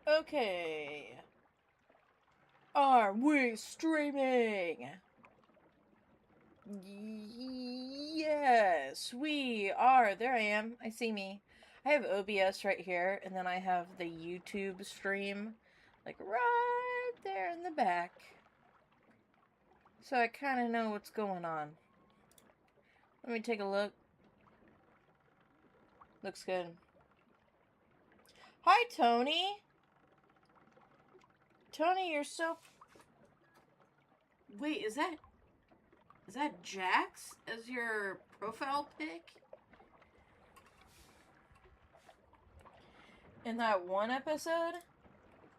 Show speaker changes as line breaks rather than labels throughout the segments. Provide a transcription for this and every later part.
Okay. Are we streaming? Yes, we are. There I am. I see me. I have OBS right here, and then I have the YouTube stream, like right there in the back. So I kind of know what's going on. Let me take a look. Looks good. Hi, Tony. Tony, you're so... Wait, is that Jax as your profile pic? In that one episode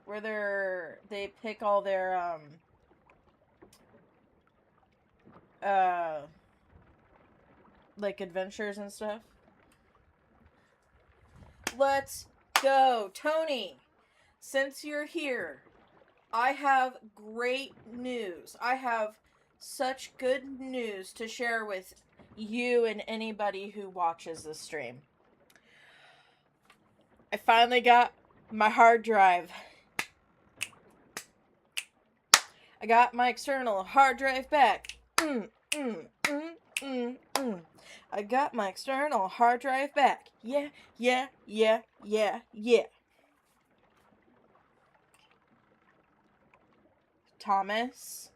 where they pick all their like adventures and stuff. Let's go, Tony. Since you're here, I have great news. I have such good news to share with you and anybody who watches this stream. I finally got my hard drive. I got my external hard drive back. I got my external hard drive back. Yeah. Thomas.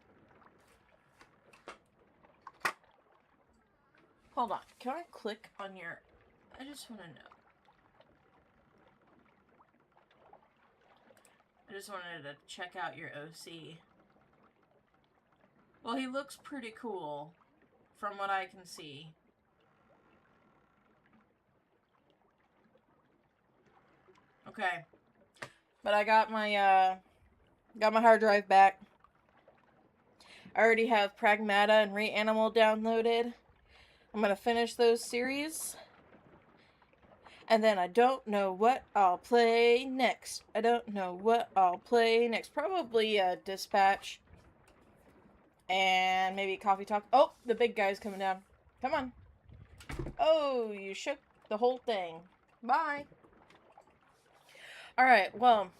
Hold on. Can I click on your... I just want to know. I just wanted to check out your OC. Well, he looks pretty cool, from what I can see. Okay. But I got my hard drive back. I already have Pragmata and Reanimal downloaded. I'm gonna finish those series. And then I don't know what I'll play next. Probably Dispatch. And maybe Coffee Talk. Oh, the big guy's coming down. Come on. Oh, you shook the whole thing. Bye. Alright, well,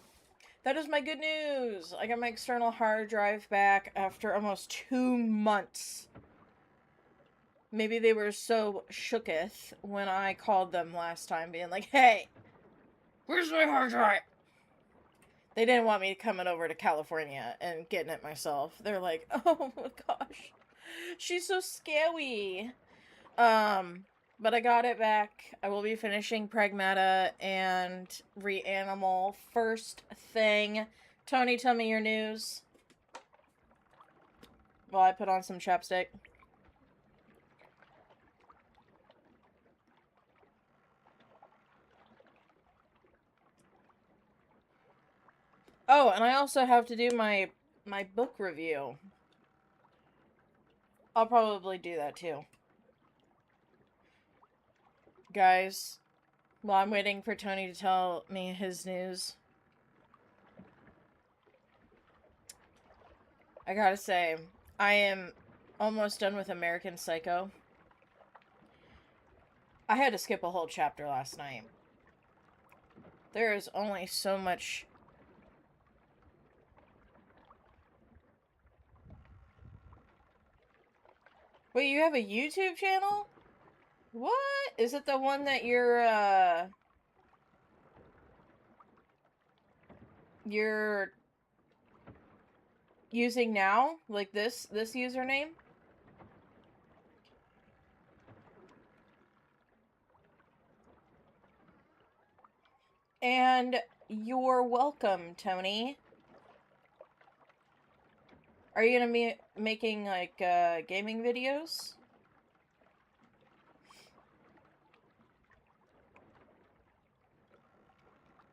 that is my good news. I got my external hard drive back after almost 2 months. Maybe they were so shooketh when I called them last time, being like, hey, where's my hard drive? They didn't want me coming over to California and getting it myself. They're like, oh my gosh, she's so scary. But I got it back. I will be finishing Pragmata and Reanimal first thing. Tony, tell me your news. While I put on some chapstick. Oh, and I also have to do my book review. I'll probably do that too. Guys, while I'm waiting for Tony to tell me his news, I gotta say, I am almost done with American Psycho. I had to skip a whole chapter last night. There is only so much... Wait, you have a YouTube channel? What? Is it the one that you're using now? Like this username? And you're welcome, Tony. Are you gonna be making, like, gaming videos?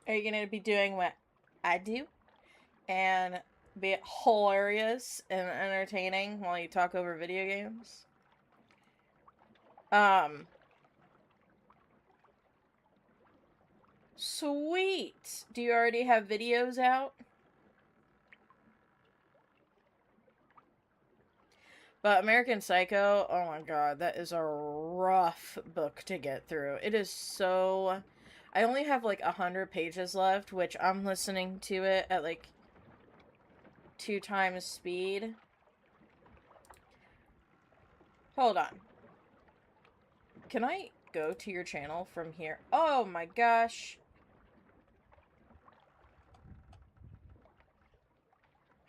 Are you gonna be doing what I do? And be hilarious and entertaining while you talk over video games? Sweet! Do you already have videos out? But American Psycho, oh my god, that is a rough book to get through. It is so... I only have like 100 pages left, which I'm listening to it at like 2 times speed. Hold on. Can I go to your channel from here? Oh my gosh.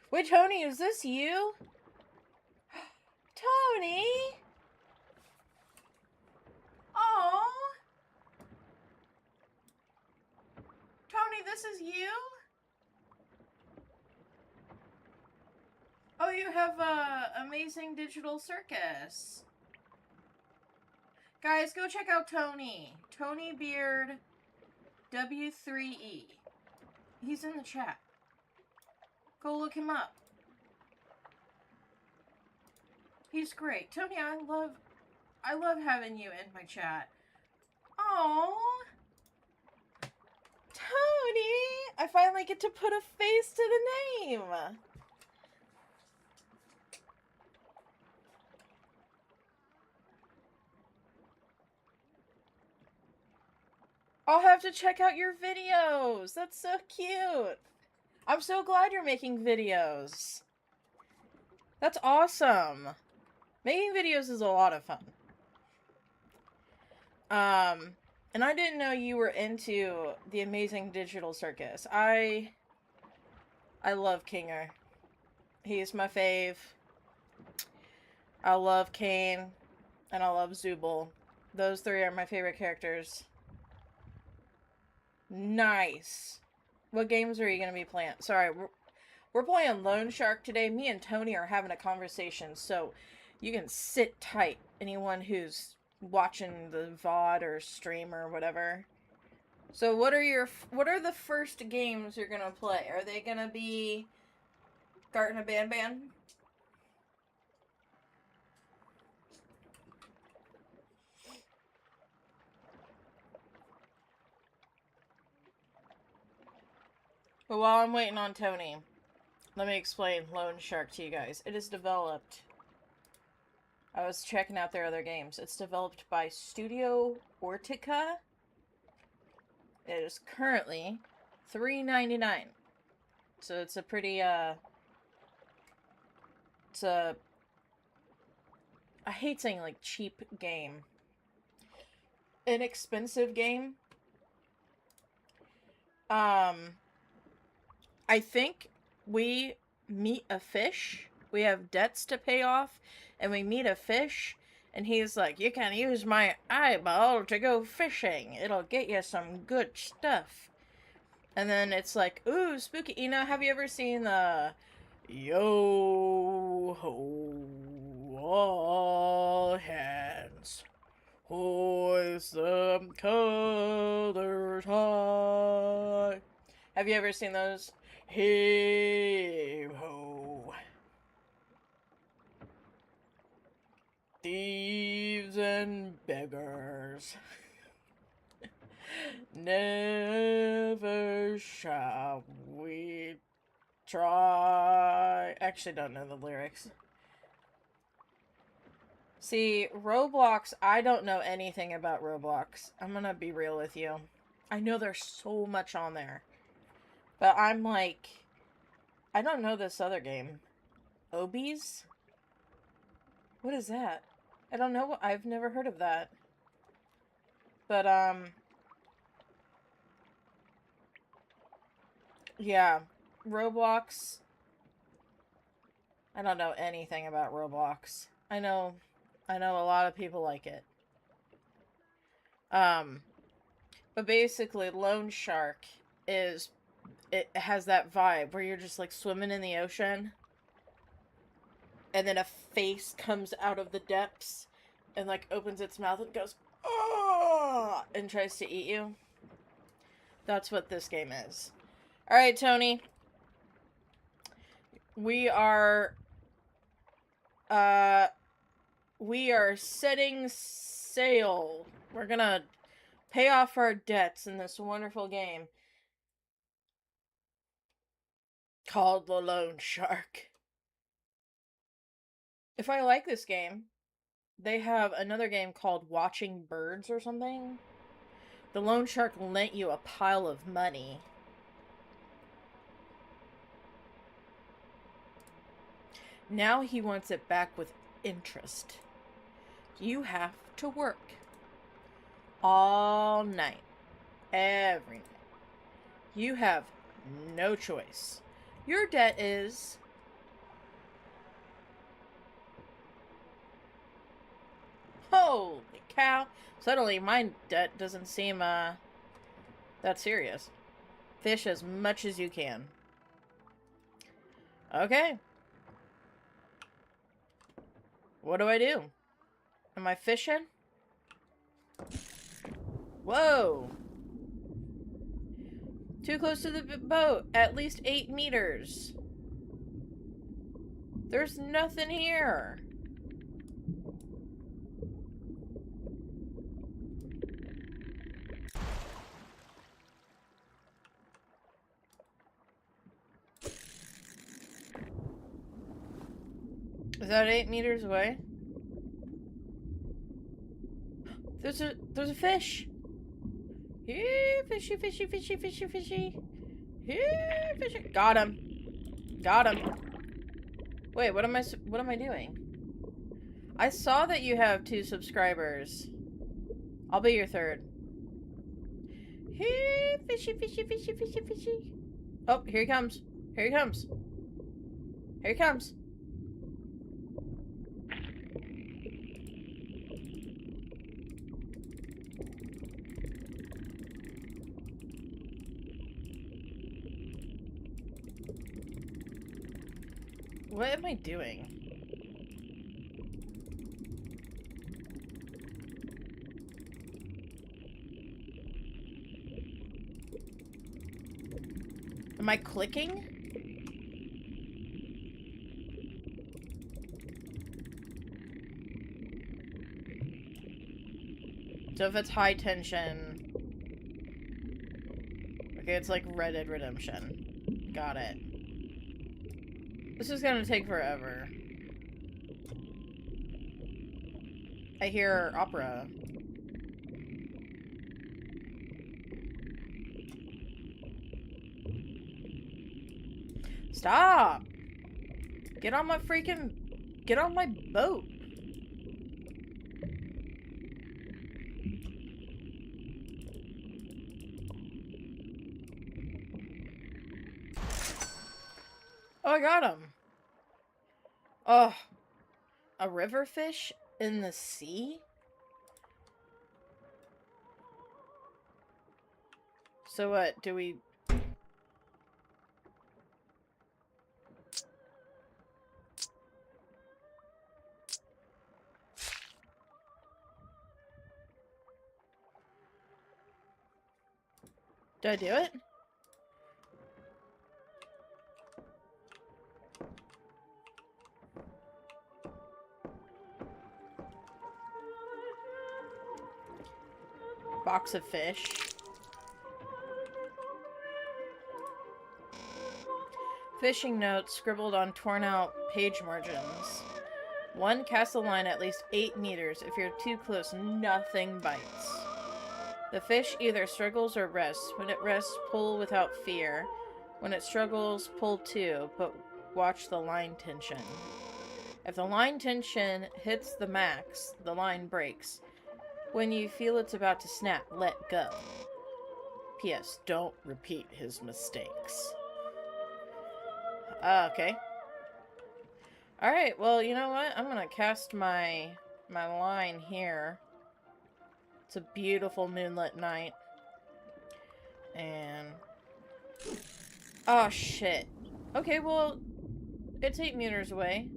Wait, Tony, is this you? Tony! Oh! Tony, this is you? Oh, you have a amazing digital circus. Guys, go check out Tony. Tony Beard W3E. He's in the chat. Go look him up. He's great. Tony, I love having you in my chat. Oh, Tony! I finally get to put a face to the name. I'll have to check out your videos. That's so cute. I'm so glad you're making videos. That's awesome. Making videos is a lot of fun. And I didn't know you were into the amazing digital circus. I love Kinger. He's my fave. I love Kane, and I love Zooble. Those 3 are my favorite characters. Nice. What games are you going to be playing? Sorry, we're playing Loan Shark today. Me and Tony are having a conversation, so you can sit tight. Anyone who's watching the VOD or stream or whatever. So what are the first games you're going to play? Are they going to be Garten Ban Ban? But while I'm waiting on Tony, let me explain Loan Shark to you guys. It is developed... I was checking out their other games. It's developed by Studio Ortica. It is currently $3.99. So it's a pretty, it's a... I hate saying, like, cheap game. Inexpensive game. I think we meet a fish. We have debts to pay off, and we meet a fish, and he's like, you can use my eyeball to go fishing. It'll get you some good stuff. And then it's like, ooh, spooky. You know, have you ever seen the yo ho all hands hoist them colors high? Have you ever seen those? Heave ho. Thieves and beggars. Never shall we try. Actually, don't know the lyrics. See, Roblox, I don't know anything about Roblox. I'm gonna be real with you. I know there's so much on there. But I'm like, I don't know this other game. Obies? What is that? I don't know. I've never heard of that. But, yeah. Roblox. I don't know anything about Roblox. I know a lot of people like it. But basically, Loan Shark is... It has that vibe where you're just, like, swimming in the ocean. And then a face comes out of the depths and, like, opens its mouth and goes, oh, and tries to eat you. That's what this game is. Alright, Tony. We are setting sail. We're gonna pay off our debts in this wonderful game called The Loan Shark. If I like this game, they have another game called Watching Birds or something, The loan shark lent you a pile of money. Now he wants it back with interest. You have to work. All night. Every night. You have no choice. Your debt is... Holy cow. Suddenly my debt doesn't seem, that serious. Fish as much as you can. Okay. What do I do? Am I fishing? Whoa. Too close to the boat. At least 8 meters. There's nothing here. Is that 8 meters away? There's a fish. Here, fishy, fishy, fishy, fishy, fishy. Here, fishy. Got him. Got him. Wait, what am I doing? I saw that you have 2 subscribers. I'll be your 3rd. Here, fishy, fishy, fishy, fishy, fishy. Oh, here he comes. Here he comes. Here he comes. What am I doing? Am I clicking? So if it's high tension... Okay, it's like Red Dead Redemption. Got it. This is gonna take forever. I hear opera. Stop! Get on my freaking... Get on my boat. Oh, I got him. Oh. A river fish in the sea? So what, do we... Did I do it? Box of fish. Fishing notes scribbled on torn out page margins. 1, cast a line at least 8 meters. If you're too close, nothing bites. The fish either struggles or rests. When it rests, pull without fear. When it struggles, pull too, but watch the line tension. If the line tension hits the max, the line breaks. When you feel it's about to snap, let go. P.S. Don't repeat his mistakes. Okay. Alright, well, you know what? I'm gonna cast my line here. It's a beautiful moonlit night. And... oh, shit. Okay, well, it's 8 meters away.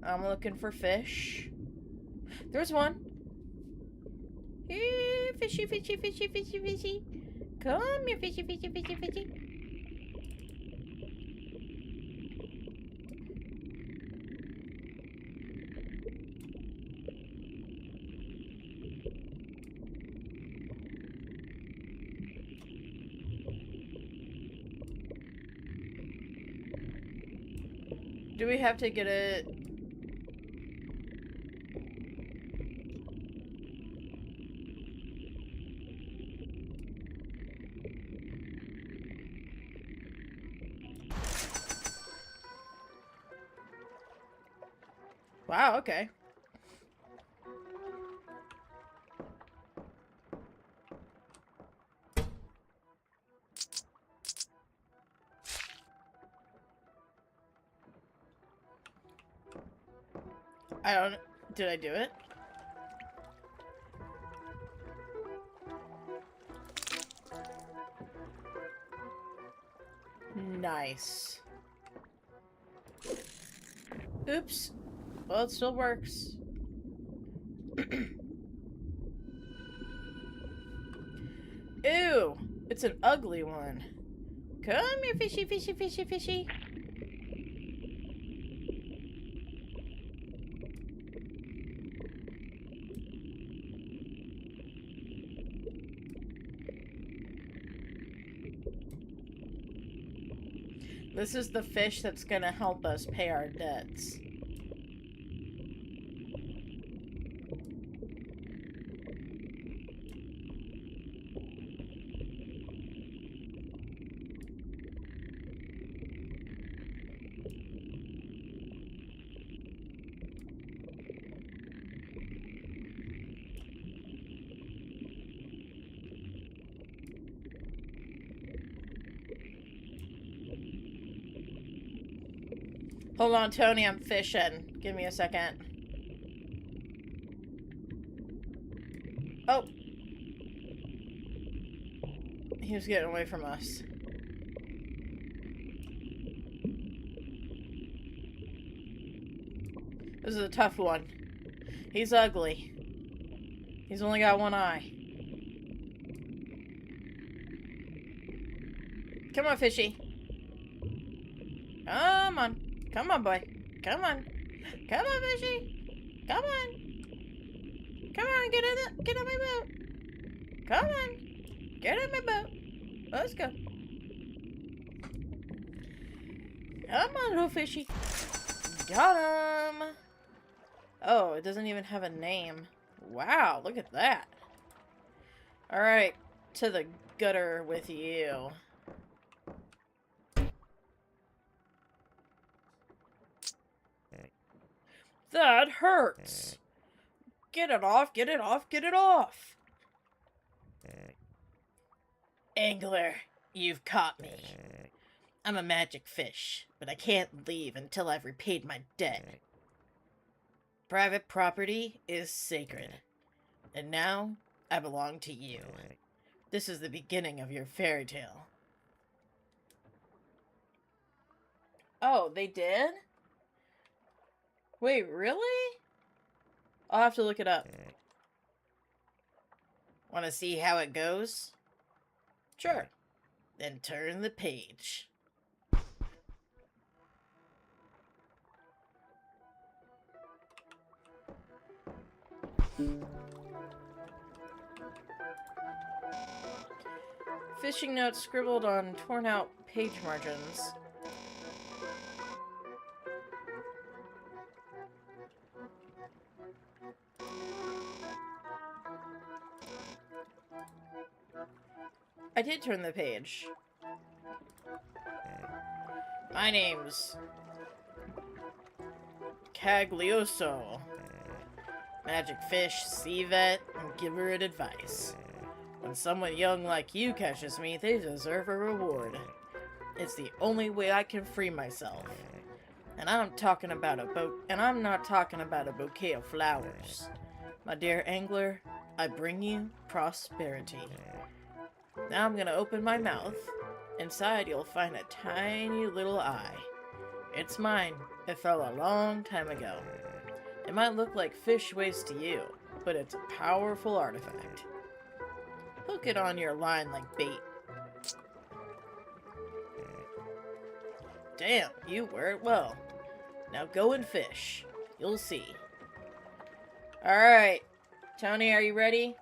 I'm looking for fish. There's one. Here, fishy, fishy, fishy, fishy, fishy. Come here, fishy, fishy, fishy, fishy. Do we have to get it? Wow, okay. I don't... Did I do it? Nice. Oops. Well, it still works. Ew! It's an ugly one. Come here, fishy, fishy, fishy, fishy. This is the fish that's gonna help us pay our debts. Hold on, Tony, I'm fishing. Give me a second. Oh! He was getting away from us. This is a tough one. He's ugly. He's only got one eye. Come on, fishy. Come on. Come on, boy. Come on. Come on, fishy. Come on. Come on, get in my boat. Come on. Get in my boat. Let's go. Come on, little fishy. Got him. Oh, it doesn't even have a name. Wow, look at that. Alright, to the gutter with you. That hurts. Get it off, get it off, get it off. Angler, you've caught me. I'm a magic fish, but I can't leave until I've repaid my debt. Private property is sacred. And now, I belong to you. This is the beginning of your fairy tale. Oh, they did? Wait, really? I'll have to look it up. Want to see how it goes? Sure. Then turn the page. Fishing notes scribbled on torn out page margins. I did turn the page. My name's Caglioso. Magic fish, sea vet, and giver of advice. When someone young like you catches me, they deserve a reward. It's the only way I can free myself. And I'm not talking about a bouquet of flowers. My dear angler, I bring you prosperity. Now I'm gonna open my mouth. Inside you'll find a tiny little eye. It's mine. It fell a long time ago. It might look like fish waste to you, but it's a powerful artifact. Hook it on your line like bait. Damn, you wear it well. Now go and fish. You'll see. Alright. Tony, are you ready?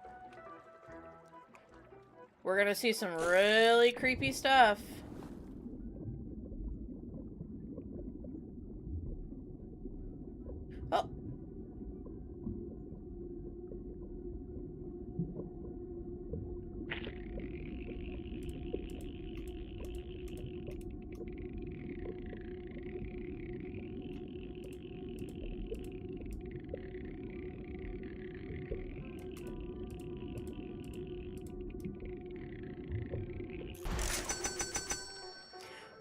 We're gonna see some really creepy stuff. Oh.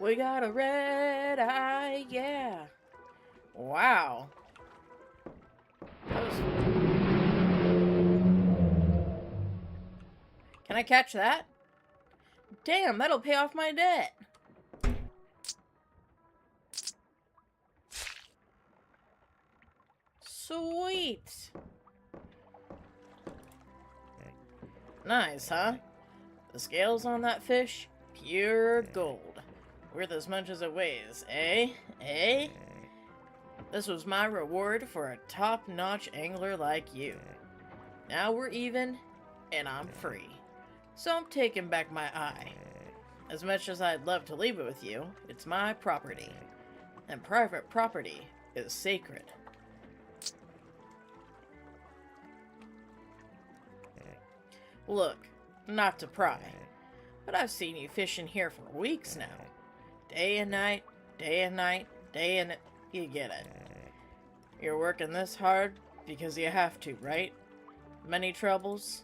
We got a red eye, yeah. Wow. That was... Can I catch that? Damn, that'll pay off my debt. Sweet. Nice, huh? The scales on that fish, pure gold. Worth as much as it weighs, eh? Eh? This was my reward for a top-notch angler like you. Now we're even, and I'm free. So I'm taking back my eye. As much as I'd love to leave it with you, it's my property. And private property is sacred. Look, not to pry, but I've seen you fishing here for weeks now. Day and night, day and night, day and... You get it. You're working this hard because you have to, right? Many troubles?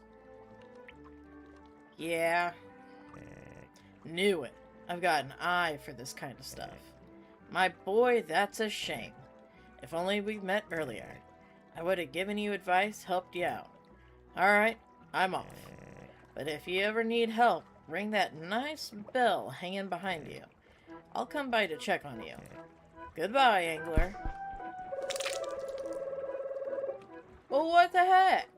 Yeah. Knew it. I've got an eye for this kind of stuff. My boy, that's a shame. If only we'd met earlier. I would have given you advice, helped you out. Alright, I'm off. But if you ever need help, ring that nice bell hanging behind you. I'll come by to check on you. Goodbye, angler. Well, what the heck?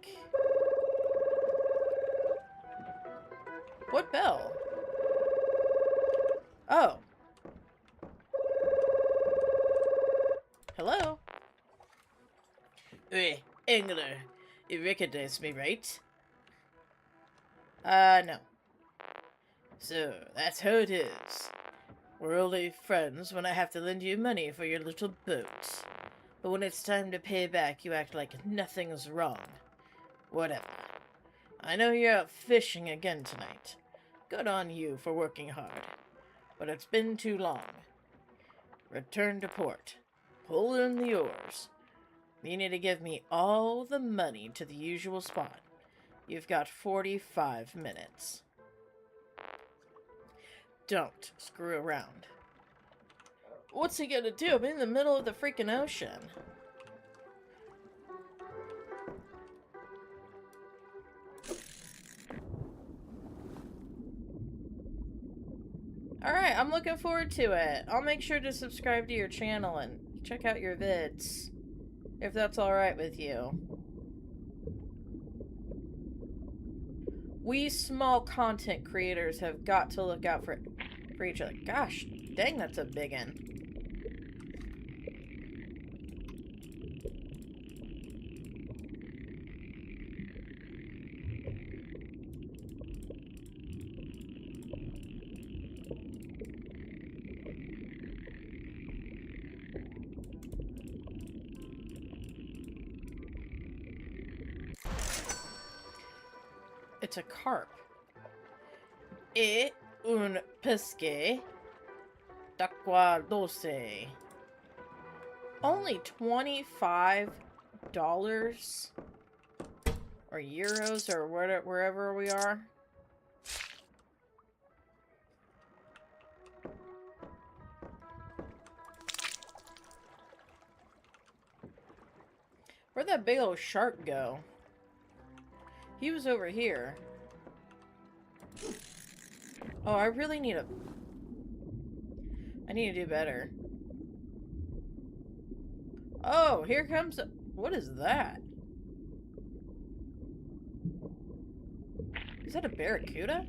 What bell? Oh. Hello? Hey, angler. You recognize me, right? No. So, that's how it is. We're only friends when I have to lend you money for your little boat. But when it's time to pay back, you act like nothing's wrong. Whatever. I know you're out fishing again tonight. Good on you for working hard. But it's been too long. Return to port. Pull in the oars. You need to give me all the money to the usual spot. You've got 45 minutes. Don't screw around. What's he gonna do? I'm in the middle of the freaking ocean. Alright, I'm looking forward to it. I'll make sure to subscribe to your channel and check out your vids. If that's alright with you. We small content creators have got to look out for each other. Gosh, dang, that's a big one. It's a carp. E un pesce d'acqua dolce. Only $25 or euros or wherever we are. Where'd that big old shark go? He was over here. Oh, I really need I need to do better. Oh, here comes what is that? Is that a barracuda?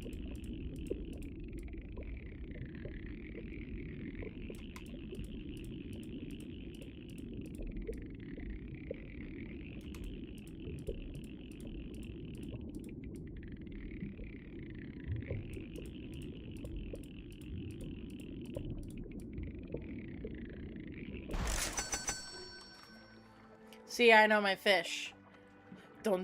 See, I know my fish. Wow,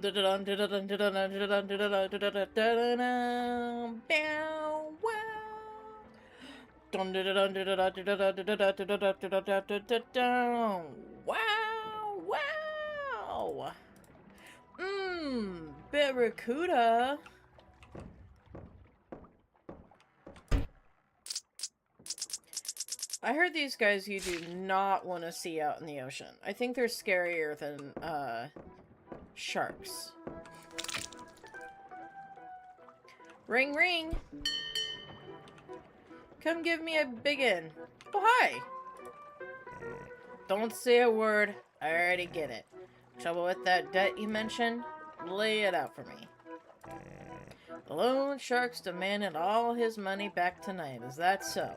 wow. Barracuda. I heard these guys you do not want to see out in the ocean. I think they're scarier than, sharks. Ring, ring! Come give me a biggin. Oh, hi! Don't say a word. I already get it. Trouble with that debt you mentioned? Lay it out for me. The loan shark's demanded all his money back tonight. Is that so?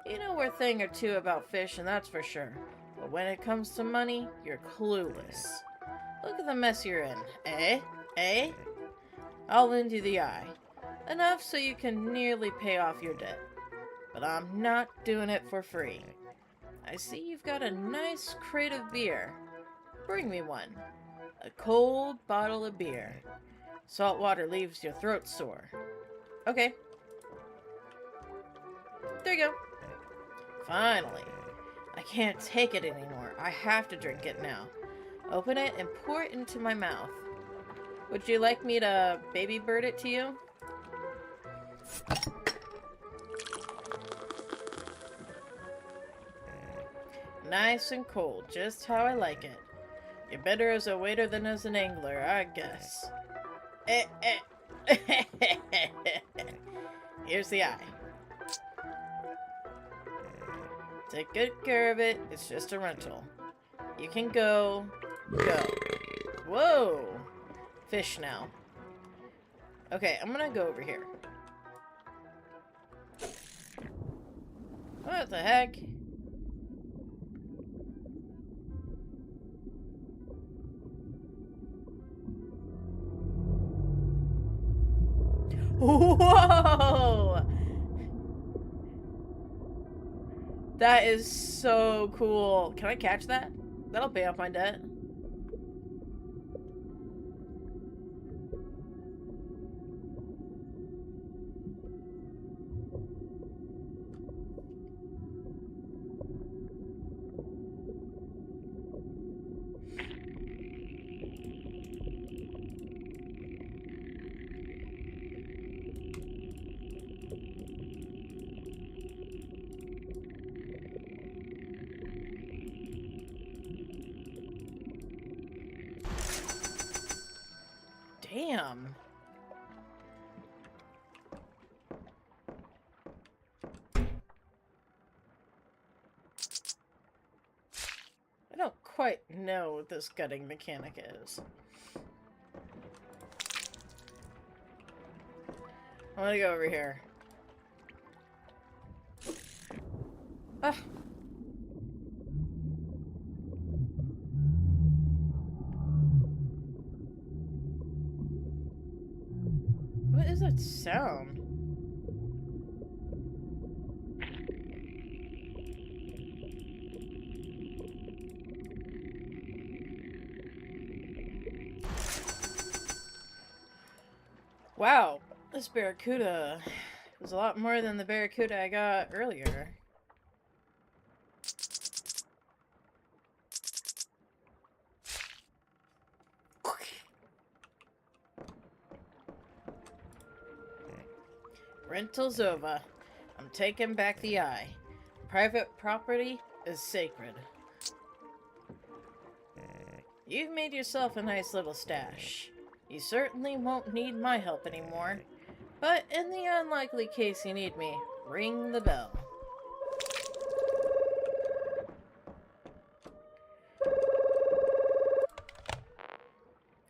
You know a thing or two about fish, and that's for sure. But when it comes to money, you're clueless. Look at the mess you're in. Eh? Eh? I'll lend you the eye. Enough so you can nearly pay off your debt. But I'm not doing it for free. I see you've got a nice crate of beer. Bring me one. A cold bottle of beer. Salt water leaves your throat sore. Okay. There you go. Finally. I can't take it anymore. I have to drink it now. Open it and pour it into my mouth. Would you like me to baby bird it to you? Nice and cold, just how I like it. You're better as a waiter than as an angler, I guess. Here's the eye. Take good care of it. It's just a rental. You can go. Go. Whoa. Fish now. Okay, I'm gonna go over here. What the heck? Whoa! That is so cool. Can I catch that? That'll pay off my debt. Damn. I don't quite know what this gutting mechanic is. I'm gonna go over here. Ah. What is that sound? Wow, this barracuda was a lot more than the barracuda I got earlier. Rental's over. I'm taking back the eye. Private property is sacred. You've made yourself a nice little stash. You certainly won't need my help anymore. But in the unlikely case you need me, ring the bell.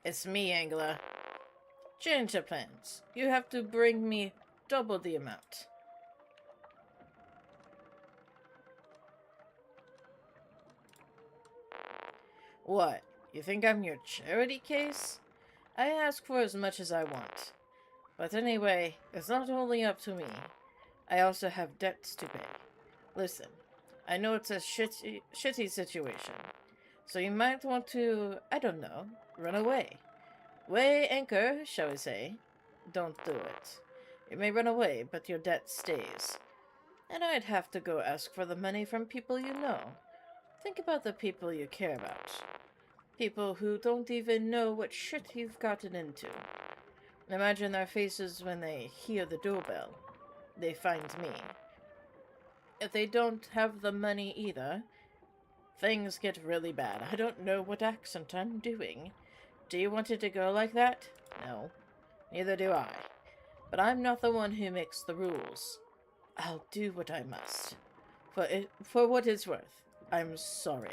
It's me, Angela. Change the plans. You have to bring me double the amount. What? You think I'm your charity case? I ask for as much as I want. But anyway, it's not only up to me. I also have debts to pay. Listen, I know it's a shitty situation. So you might want to, I don't know, run away. Weigh anchor, shall we say. Don't do it. You may run away, but your debt stays. And I'd have to go ask for the money from people you know. Think about the people you care about. People who don't even know what shit you've gotten into. Imagine their faces when they hear the doorbell. They find me. if they don't have the money either, things get really bad. I don't know what accent I'm doing. Do you want it to go like that? No. Neither do I. But I'm not the one who makes the rules. I'll do what I must. For what it's worth. I'm sorry.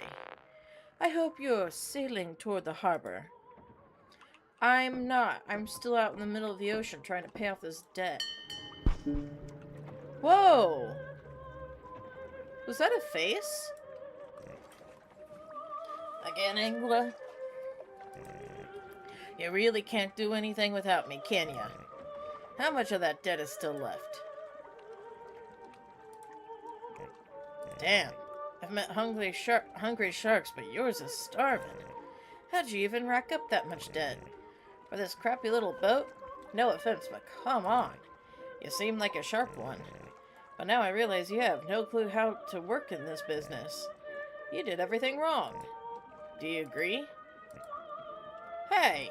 I hope you're sailing toward the harbor. I'm not. I'm still out in the middle of the ocean trying to pay off this debt. Whoa! Was that a face? Again, Angela? You really can't do anything without me, can ya? How much of that debt is still left? Damn. I've met hungry sharks, but yours is starving. How'd you even rack up that much debt? For this crappy little boat? No offense, but come on. You seem like a sharp one. But now I realize you have no clue how to work in this business. You did everything wrong. Do you agree? Hey!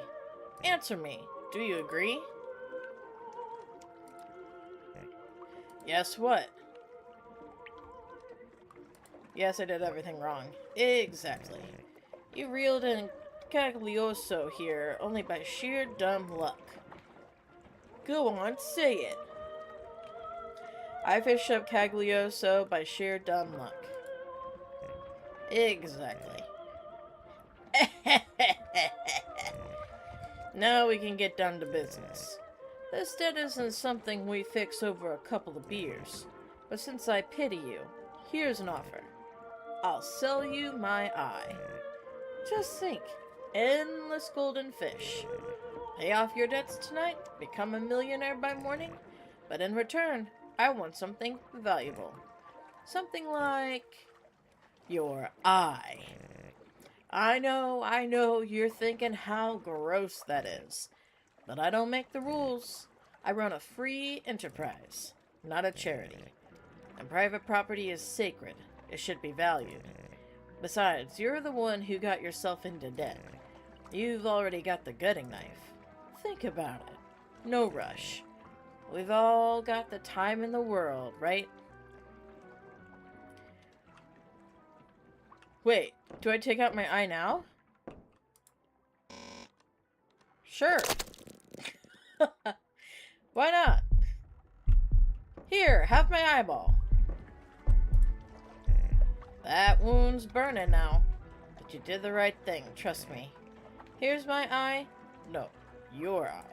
Answer me. Do you agree? Yes, what? Yes, I did everything wrong. Exactly. You reeled in Caglioso here only by sheer dumb luck. Go on, say it. I fished up Caglioso by sheer dumb luck. Exactly. Now we can get down to business. This debt isn't something we fix over a couple of beers. But since I pity you, here's an offer. I'll sell you my eye. Just think. Endless golden fish. Pay off your debts tonight, become a millionaire by morning, but in return, I want something valuable. Something like your eye. I know, you're thinking how gross that is. But I don't make the rules. I run a free enterprise, not a charity. And private property is sacred. It should be valued. Besides, you're the one who got yourself into debt. You've already got the gutting knife. Think about it. No rush. We've all got the time in the world, right? Wait, do I take out my eye now? Sure. Why not? Here, have my eyeball. That wound's burning now. But you did the right thing, trust me. Here's my eye. No, your eye.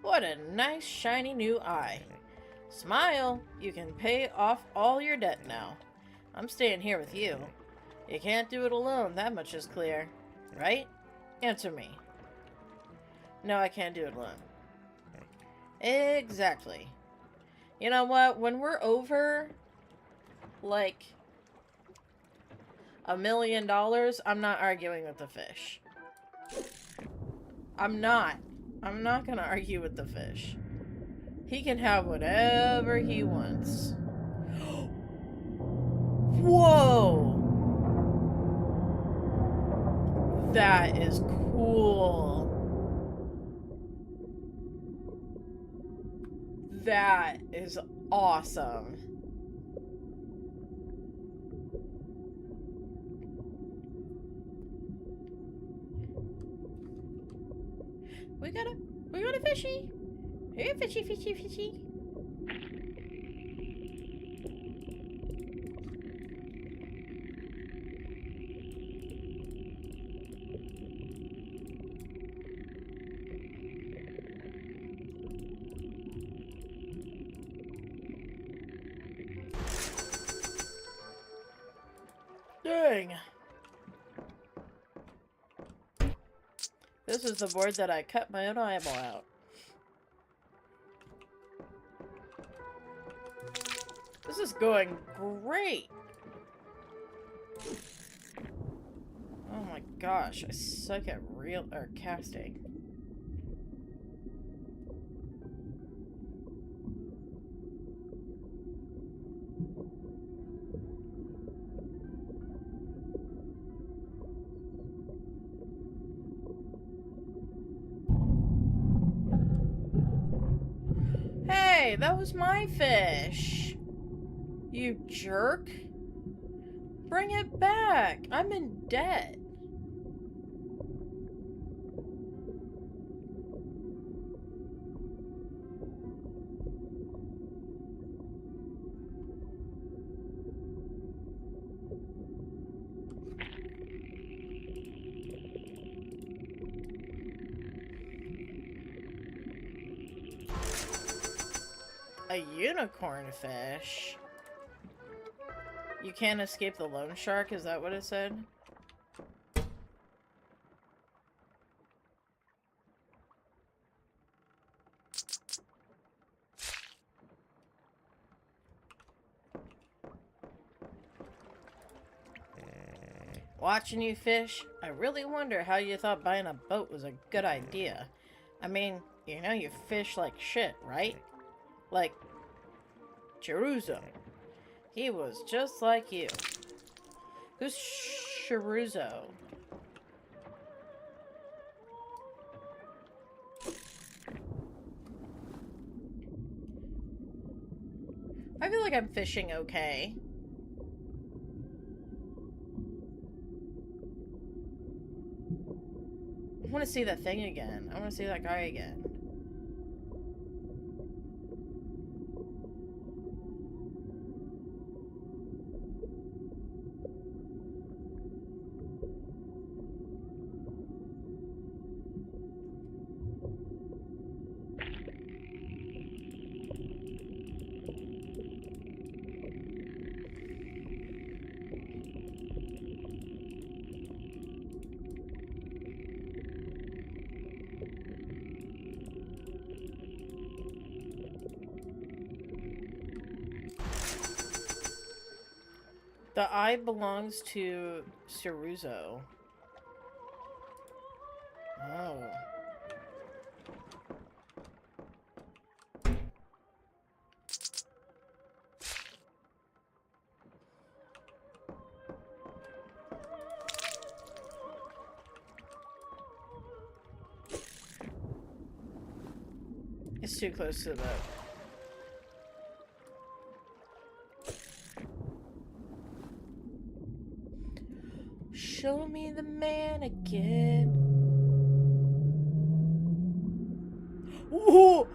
What a nice, shiny new eye. Smile. You can pay off all your debt now. I'm staying here with you. You can't do it alone, that much is clear. Right? Answer me. No, I can't do it alone. Exactly. You know what? When we're over, like, $1 million, I'm not arguing with the fish. I'm not gonna argue with the fish. He can have whatever he wants. Whoa! That is cool. That is awesome. We got a fishy. Hey, fishy, fishy, fishy. Dang. This is the board that I cut my own eyeball out. This is going great. Oh my gosh, I suck at casting. Hey, that was my fish. You jerk. Bring it back. I'm in debt. A unicorn fish? You can't escape the loan shark, is that what it said? Watching you fish, I really wonder how you thought buying a boat was a good idea. I mean, you know you fish like shit, right? Like Chorizo. He was just like you. Who's Chorizo? I feel like I'm fishing okay. I want to see that thing again. I want to see that guy again. The eye belongs to Ceruzo. Oh. It's too close to the boat. Show me the mannequin. Ooh!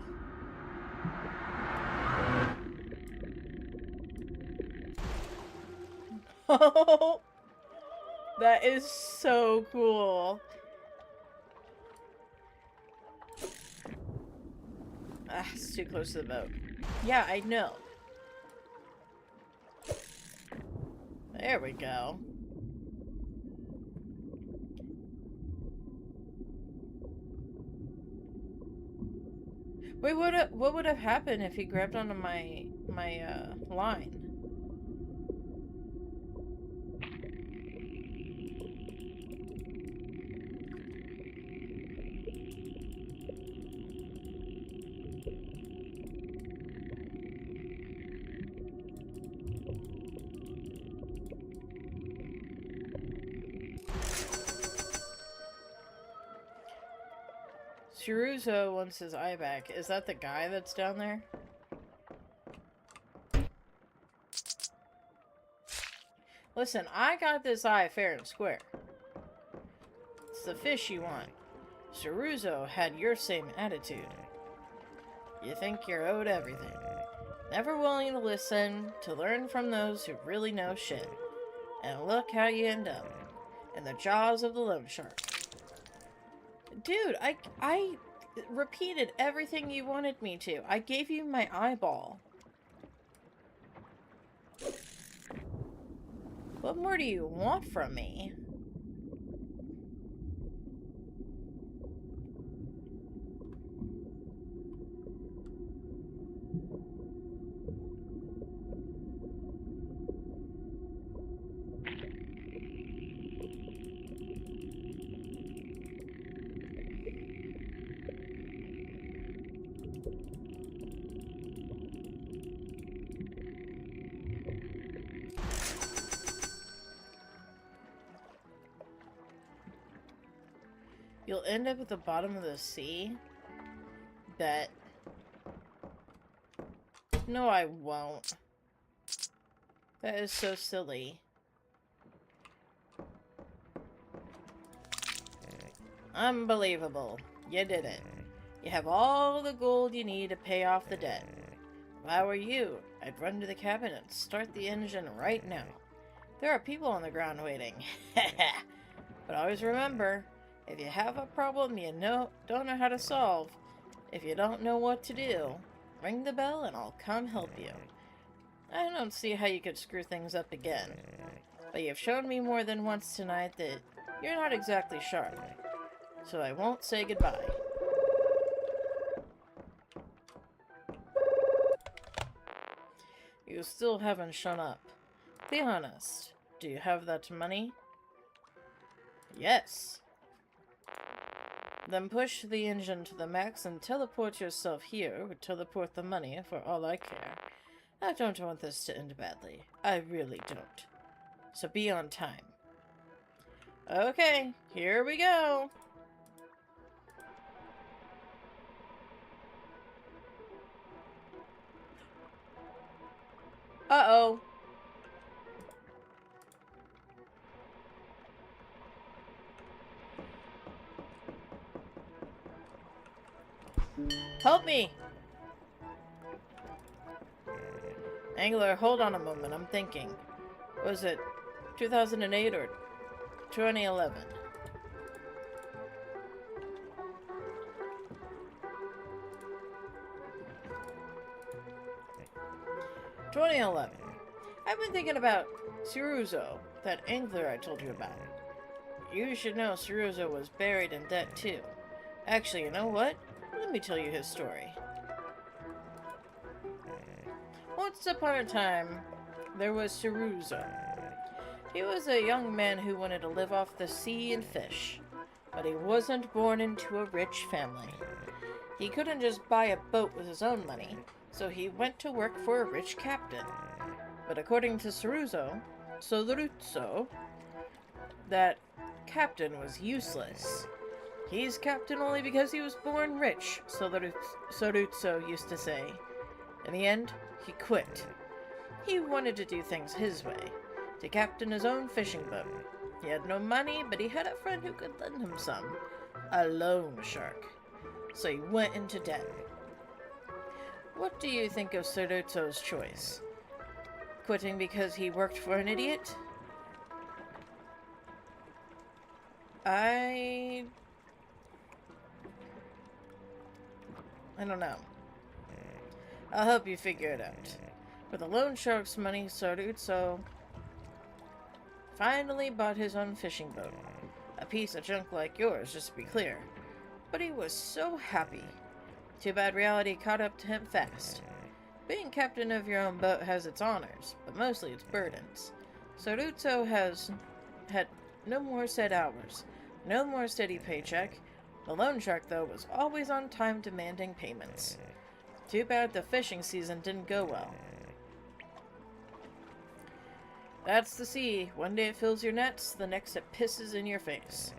Oh, that is so cool. Ah, it's too close to the boat. Yeah, I know. There we go. Wait, what would have happened if he grabbed onto my line? Ceruzo wants his eye back. Is that the guy that's down there? Listen, I got this eye fair and square. It's the fish you want. Ceruzo had your same attitude. You think you're owed everything. Never willing to listen, to learn from those who really know shit. And look how you end up. In the jaws of the loan shark. Dude, I repeated everything you wanted me to. I gave you my eyeball. What more do you want from me? You'll end up at the bottom of the sea. Bet. No, I won't. That is so silly. Unbelievable. You did it. You have all the gold you need to pay off the debt. If I were you, I'd run to the cabin and start the engine right now. There are people on the ground waiting. But always remember, if you have a problem you don't know how to solve, if you don't know what to do, ring the bell and I'll come help you. I don't see how you could screw things up again. But you've shown me more than once tonight that you're not exactly sharp. So I won't say goodbye. You still haven't shown up. Be honest. Do you have that money? Yes. Then push the engine to the max and teleport yourself here, or teleport the money for all I care. I don't want this to end badly. I really don't. So be on time. Okay, here we go. Uh-oh. Help me! Angler, hold on a moment, I'm thinking. Was it 2008 or 2011? 2011. I've been thinking about Ciruzo, that angler I told you about. You should know Ciruzo was buried in debt too. Actually, you know what? Let me tell you his story. Once upon a time, there was Ciruzo. He was a young man who wanted to live off the sea and fish, but he wasn't born into a rich family. He couldn't just buy a boat with his own money, so he went to work for a rich captain. But according to Ciruzo, that captain was useless. He's captain only because he was born rich, Ciruzo used to say. In the end, he quit. He wanted to do things his way, to captain his own fishing boat. He had no money, but he had a friend who could lend him some. A loan shark. So he went into debt. What do you think of Ciruzo's choice? Quitting because he worked for an idiot? I don't know. I'll help you figure it out. With the loan shark's money, Ciruzo finally bought his own fishing boat. A piece of junk like yours, just to be clear. But he was so happy. Too bad reality caught up to him fast. Being captain of your own boat has its honors, but mostly its burdens. Ciruzo has had no more set hours, no more steady paycheck. The loan shark, though, was always on time demanding payments. Too bad the fishing season didn't go well. That's the sea. One day it fills your nets, the next it pisses in your face.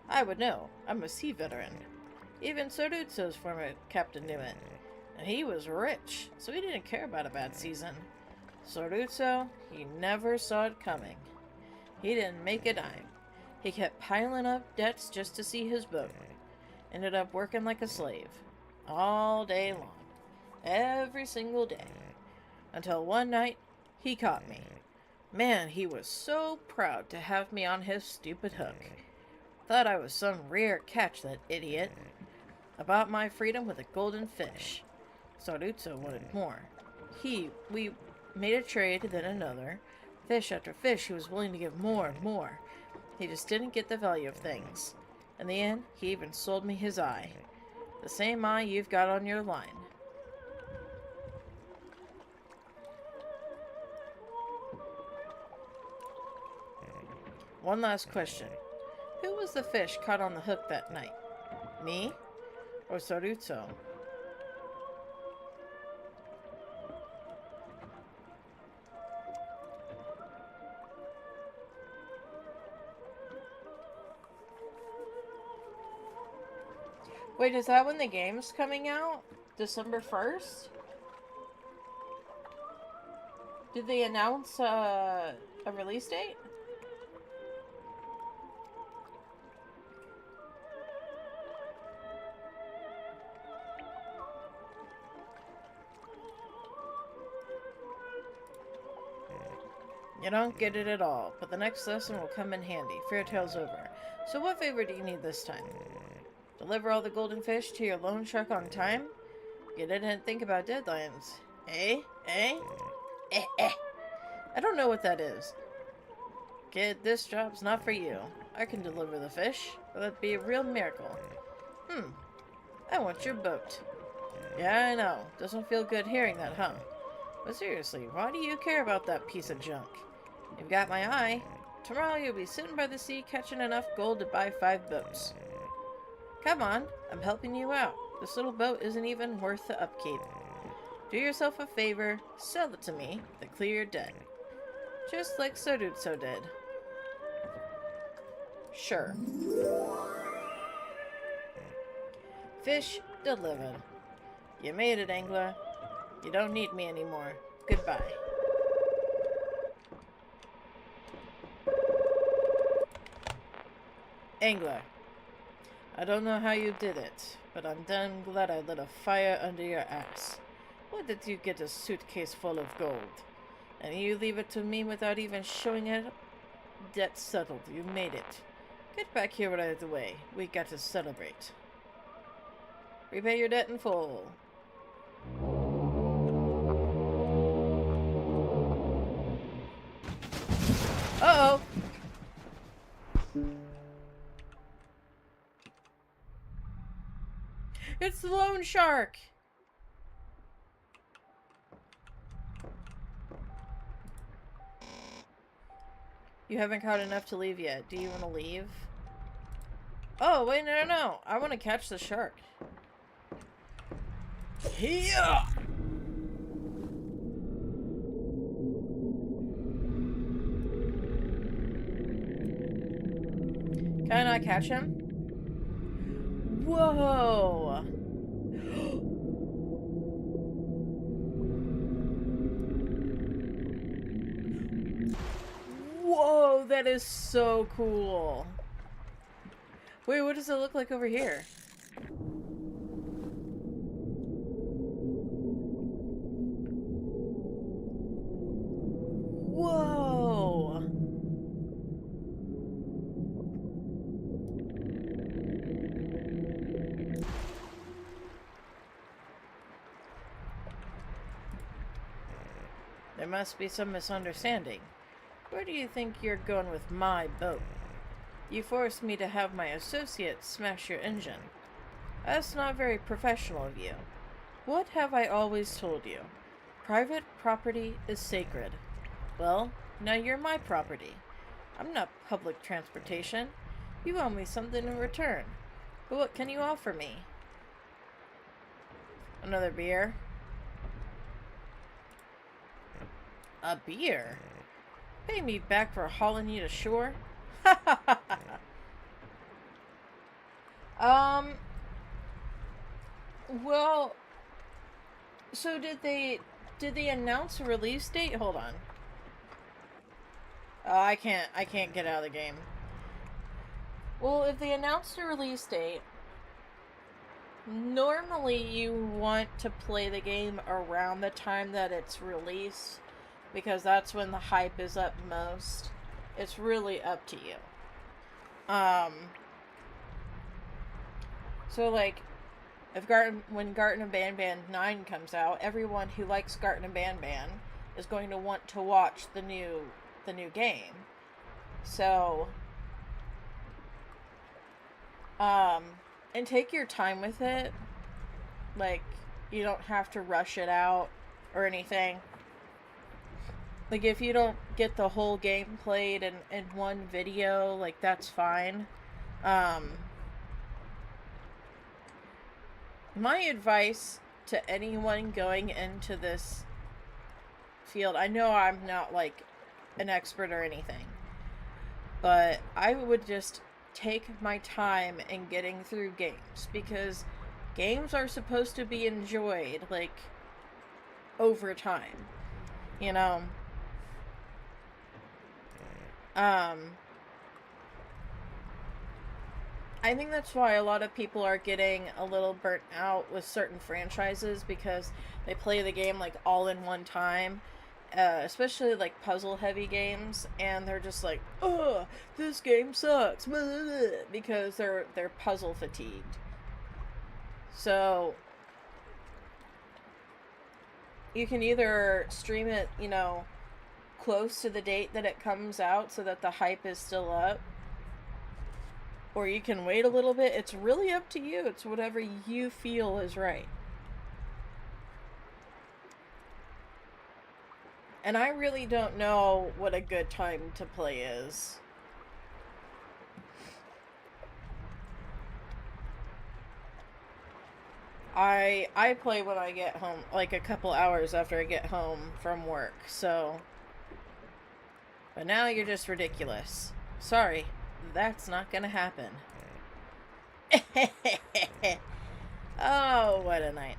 I would know. I'm a sea veteran. Even Ciruzo's former captain knew it. And he was rich, so he didn't care about a bad season. Ciruzo, he never saw it coming. He didn't make a dime. He kept piling up debts just to see his boat. Ended up working like a slave. All day long. Every single day. Until one night, he caught me. Man, he was so proud to have me on his stupid hook. Thought I was some rare catch, that idiot. About my freedom with a golden fish. Ciruzo wanted more. We made a trade, then another. Fish after fish, he was willing to give more and more. He just didn't get the value of things. In the end, he even sold me his eye. The same eye you've got on your line. One last question. Who was the fish caught on the hook that night? Me? Or Ciruzo? Wait, is that when the game's coming out? December 1st? Did they announce a release date? You don't get it at all, but the next lesson will come in handy. Fairytale's over. So what favor do you need this time? Deliver all the golden fish to your loan shark on time? You didn't think about deadlines. Eh? Eh? Eh eh. I don't know what that is. Kid, this job's not for you. I can deliver the fish. That'd be a real miracle. I want your boat. Yeah, I know. Doesn't feel good hearing that, huh? But seriously, why do you care about that piece of junk? You've got my eye. Tomorrow you'll be sitting by the sea catching enough gold to buy 5 boats. Come on, I'm helping you out. This little boat isn't even worth the upkeep. Do yourself a favor, sell it to me, then clear your debt. Just like Sodutso did. Sure. Fish delivered. You made it, angler. You don't need me anymore. Goodbye. Angler. I don't know how you did it, but I'm damn glad I lit a fire under your ass. Where did you get a suitcase full of gold? And you leave it to me without even showing it? Debt settled. You made it. Get back here right away. We got to celebrate. Repay your debt in full. Uh-oh! It's the loan shark! You haven't caught enough to leave yet. Do you want to leave? Oh, wait, no. I want to catch the shark. Yeah! Can I not catch him? Whoa! Whoa, that is so cool. Wait, what does it look like over here? Whoa! There must be some misunderstanding. Where do you think you're going with my boat? You forced me to have my associates smash your engine. That's not very professional of you. What have I always told you? Private property is sacred. Well, now you're my property. I'm not public transportation. You owe me something in return. But what can you offer me? Another beer? A beer? Pay me back for hauling you to shore? Well, so did they announce a release date? Hold on. I can't get out of the game. Well, if they announced a release date, normally you want to play the game around the time that it's released, because that's when the hype is up most. It's really up to you. So like, when Garten Banban 9 comes out, everyone who likes Garten Banban is going to want to watch the new game. So, and take your time with it. Like, you don't have to rush it out or anything. Like, if you don't get the whole game played in one video, like, that's fine. My advice to anyone going into this field, I know I'm not, like, an expert or anything, but I would just take my time in getting through games, because games are supposed to be enjoyed, like, over time, you know? I think that's why a lot of people are getting a little burnt out with certain franchises, because they play the game like all in one time, especially like puzzle heavy games, and they're just like, "Oh, this game sucks," because they're puzzle fatigued. So you can either stream it, close to the date that it comes out so that the hype is still up, or you can wait a little bit. It's really up to you. It's whatever you feel is right. And I really don't know what a good time to play is. I play when I get home, like a couple hours after I get home from work, so. But now you're just ridiculous. Sorry, that's not gonna happen. Oh, what a night.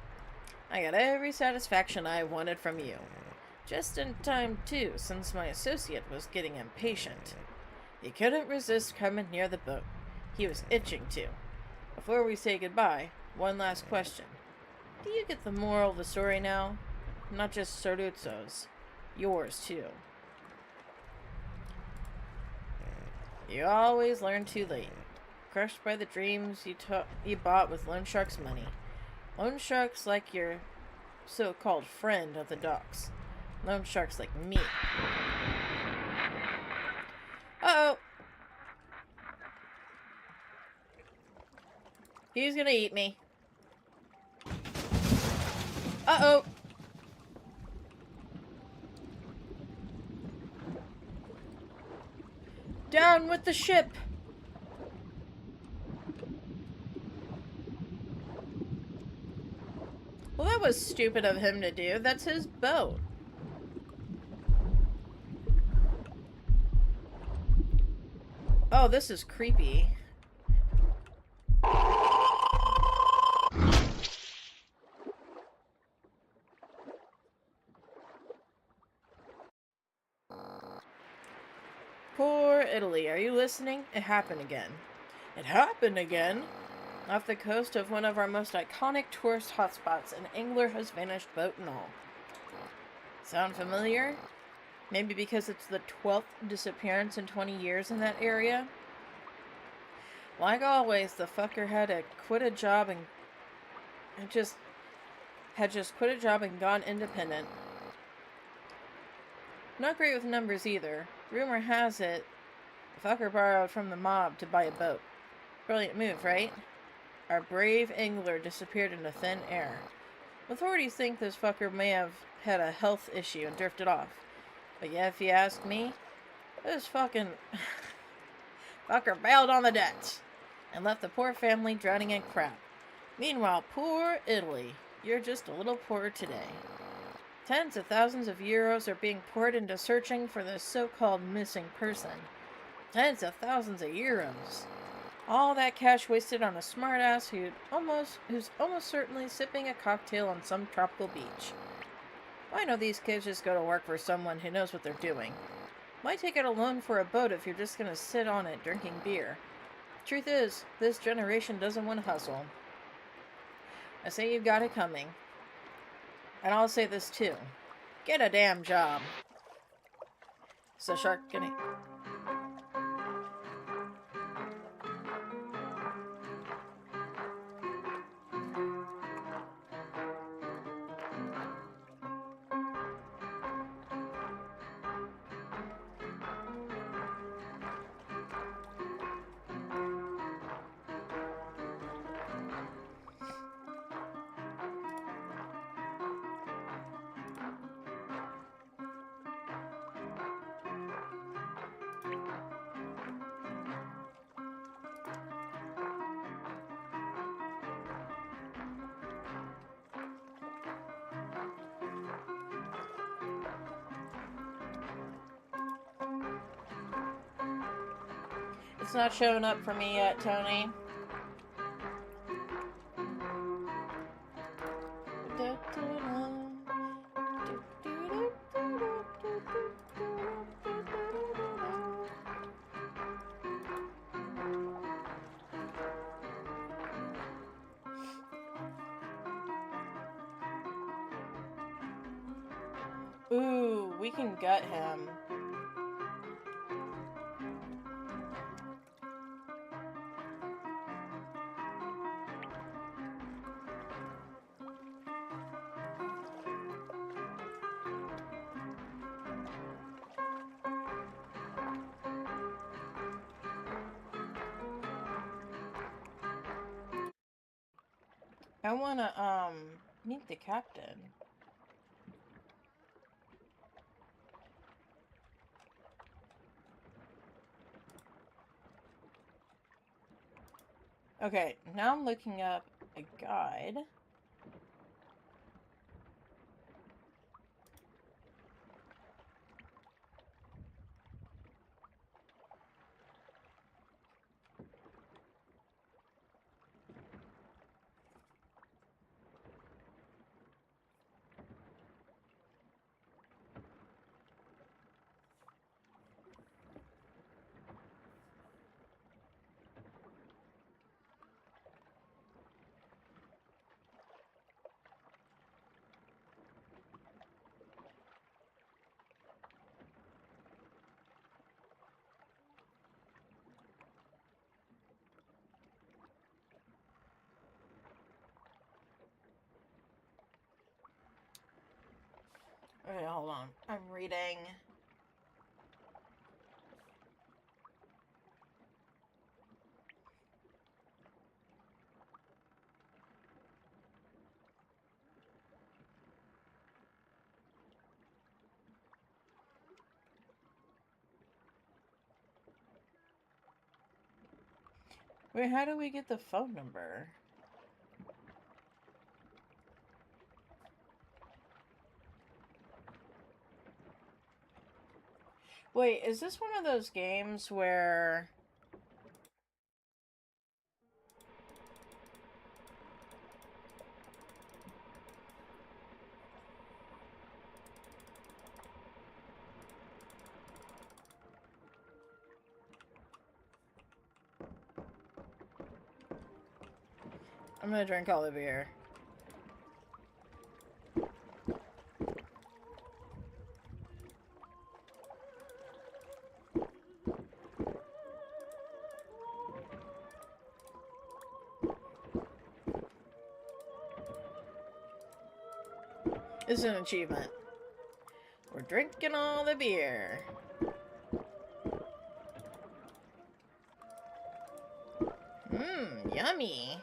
I got every satisfaction I wanted from you. Just in time, too, since my associate was getting impatient. He couldn't resist coming near the boat. He was itching to. Before we say goodbye, one last question. Do you get the moral of the story now? Not just Soruzzo's. Yours, too. You always learn too late. Crushed by the dreams you bought with loan sharks' money. Loan sharks like your so-called friend of the docks. Loan sharks like me. Uh-oh. He's gonna eat me. Uh-oh. Down with the ship. Well, that was stupid of him to do. That's his boat. Oh, this is creepy. Poor Italy, are you listening? It happened again. It happened again? Off the coast of one of our most iconic tourist hotspots, an angler has vanished, boat and all. Sound familiar? Maybe because it's the 12th disappearance in 20 years in that area? Like always, the fucker had quit a job and quit a job and gone independent. Not great with numbers either. Rumor has it, the fucker borrowed from the mob to buy a boat. Brilliant move, right? Our brave angler disappeared into thin air. Authorities think this fucker may have had a health issue and drifted off. But yeah, if you ask me, this fucking fucker bailed on the debts and left the poor family drowning in crap. Meanwhile, poor Italy, you're just a little poorer today. Tens of thousands of euros are being poured into searching for this so-called missing person. Tens of thousands of euros. All that cash wasted on a smartass who's almost certainly sipping a cocktail on some tropical beach. Why don't these kids just go to work for someone who knows what they're doing? Why take out a loan for a boat if you're just gonna sit on it drinking beer? Truth is, this generation doesn't want to hustle. I say you've got it coming. And I'll say this too. Get a damn job. Is the shark gonna... It's not showing up for me yet, Tony. Ooh, we can gut him. I wanna, meet the captain. Okay, now I'm looking up a guide. Okay, hold on. I'm reading. Wait, how do we get the phone number? Wait, is this one of those games where... I'm gonna drink all the beer. It's an achievement. We're drinking all the beer. Mmm, yummy.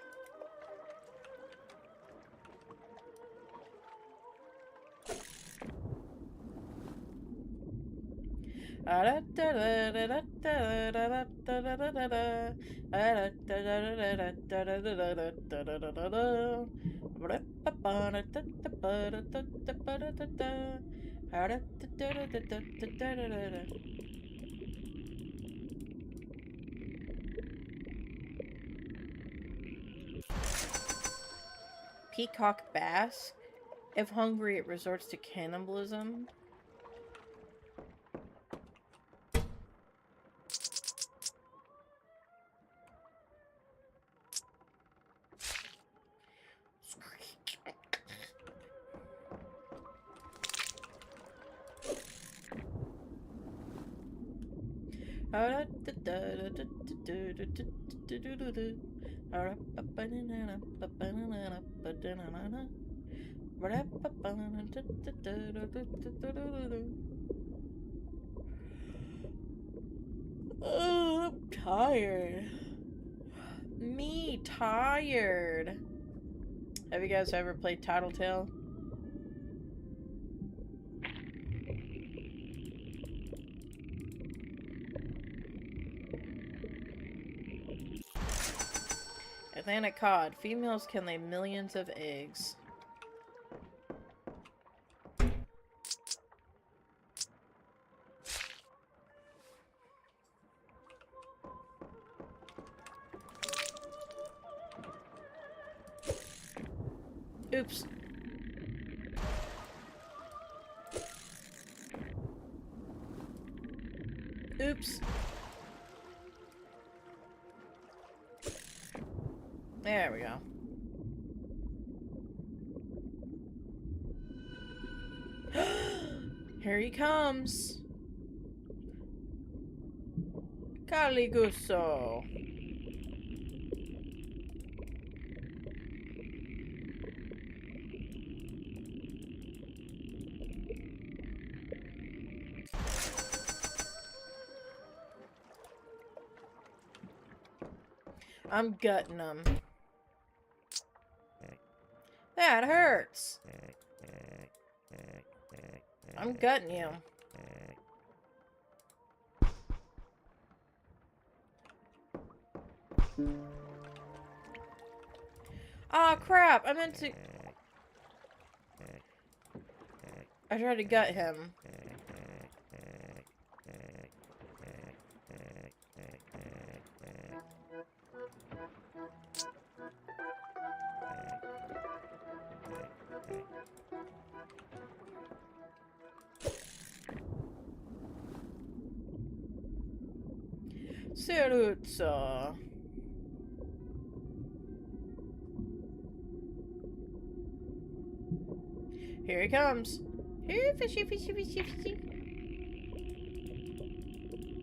Peacock bass? If hungry, it resorts to cannibalism. Oh, I'm tired. Me tired. Have you guys ever played Tattletale? Atlantic cod. Females can lay millions of eggs. Oops. Oops. There we go. Here he comes. Caliguso. I'm gutting him. That hurts. I'm gutting you. Ah, crap. I meant to... I tried to gut him. Seruzzo. Here he comes. Here, fishy, fishy, fishy, fishy.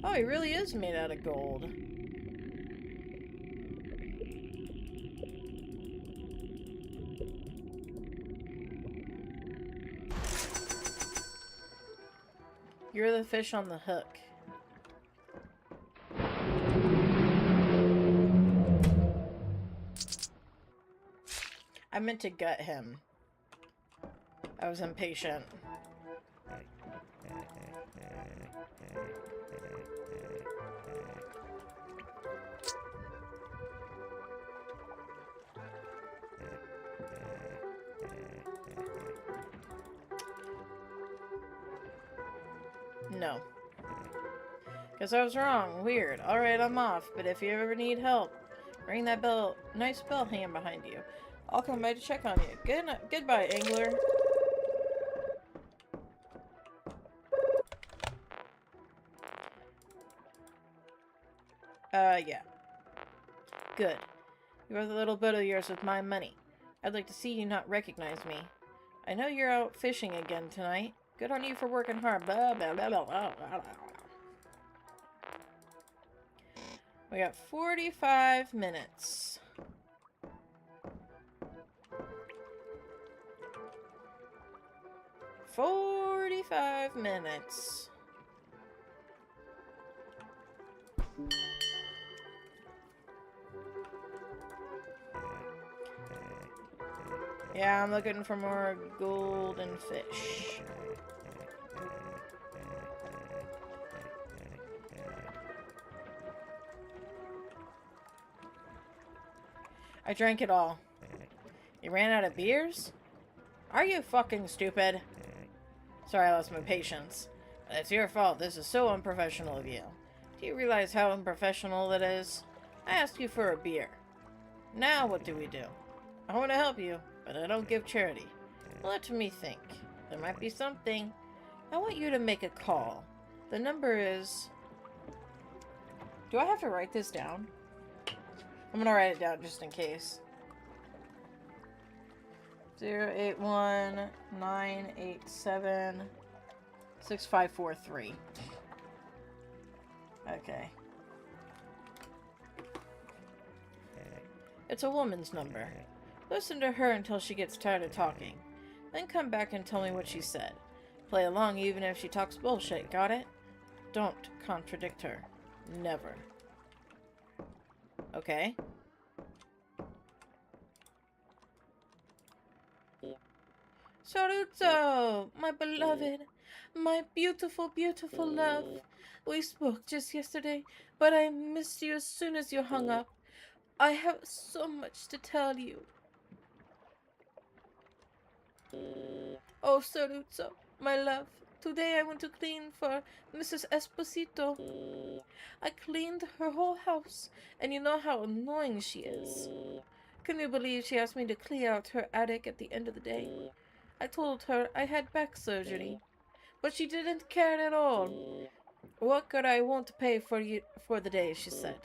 Oh, he really is made out of gold. You're the fish on the hook. I meant to gut him. I was impatient. No. Guess I was wrong. Weird. Alright, I'm off. But if you ever need help, ring that bell. Nice bell hanging behind you. I'll come by to check on you. Goodbye, Angler. Yeah. Good. You are the little boat of yours with my money. I'd like to see you not recognize me. I know you're out fishing again tonight. Good on you for working hard. Blah, blah, blah, blah, blah, blah. We got 45 minutes. "45 minutes. Yeah, I'm looking for more golden fish. I drank it all. You ran out of beers? Are you fucking stupid? Sorry, I lost my patience. It's your fault. This is so unprofessional of you. Do you realize how unprofessional that is? I asked you for a beer. Now what do we do? I want to help you, but I don't give charity. Let me think. There might be something. I want you to make a call. The number is... Do I have to write this down? I'm gonna write it down just in case. 081-987-6543. Okay. It's a woman's number. Listen to her until she gets tired of talking. Then come back and tell me what she said. Play along even if she talks bullshit, got it? Don't contradict her. Never. Okay. Saruzzo, my beloved, my beautiful, beautiful love. We spoke just yesterday, but I missed you as soon as you hung up. I have so much to tell you. Oh, Saruzzo, my love, today I went to clean for Mrs. Esposito. I cleaned her whole house, and you know how annoying she is. Can you believe she asked me to clear out her attic at the end of the day? I told her I had back surgery, but she didn't care at all. Worker, I won't pay for you for the day, she said.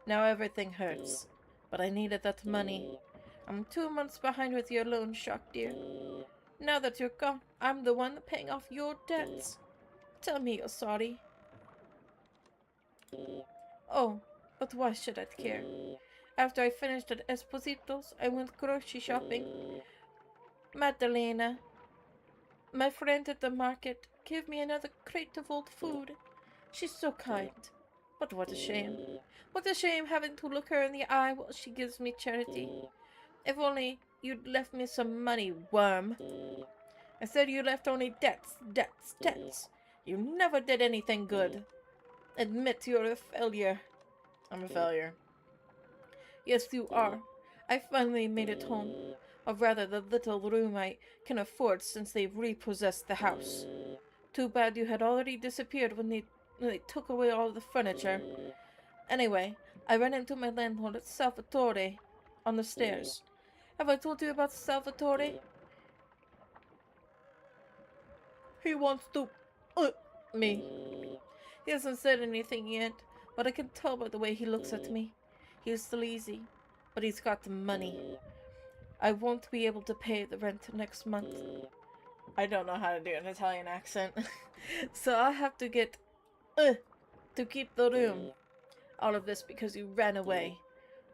Now everything hurts, but I needed that money. I'm 2 months behind with your loan shark, dear. Now that you're gone, I'm the one paying off your debts. Tell me you're sorry. Oh, but why should I care? After I finished at Esposito's, I went grocery shopping. Madalena, my friend at the market, gave me another crate of old food. She's so kind. But what a shame. What a shame having to look her in the eye while she gives me charity. If only you'd left me some money, worm. Instead you left only debts, debts, debts. You never did anything good. Admit you're a failure. I'm a failure. Yes, you are. I finally made it home. Or rather, the little room I can afford since they repossessed the house. Too bad you had already disappeared when they took away all the furniture. Anyway, I ran into my landlord at Salvatore on the stairs. Have I told you about Salvatore? He wants to... me. He hasn't said anything yet, but I can tell by the way he looks at me. He's sleazy, but he's got the money. I won't be able to pay the rent next month. I don't know how to do an Italian accent. So I'll have to get... to keep the room. All of this because you ran away.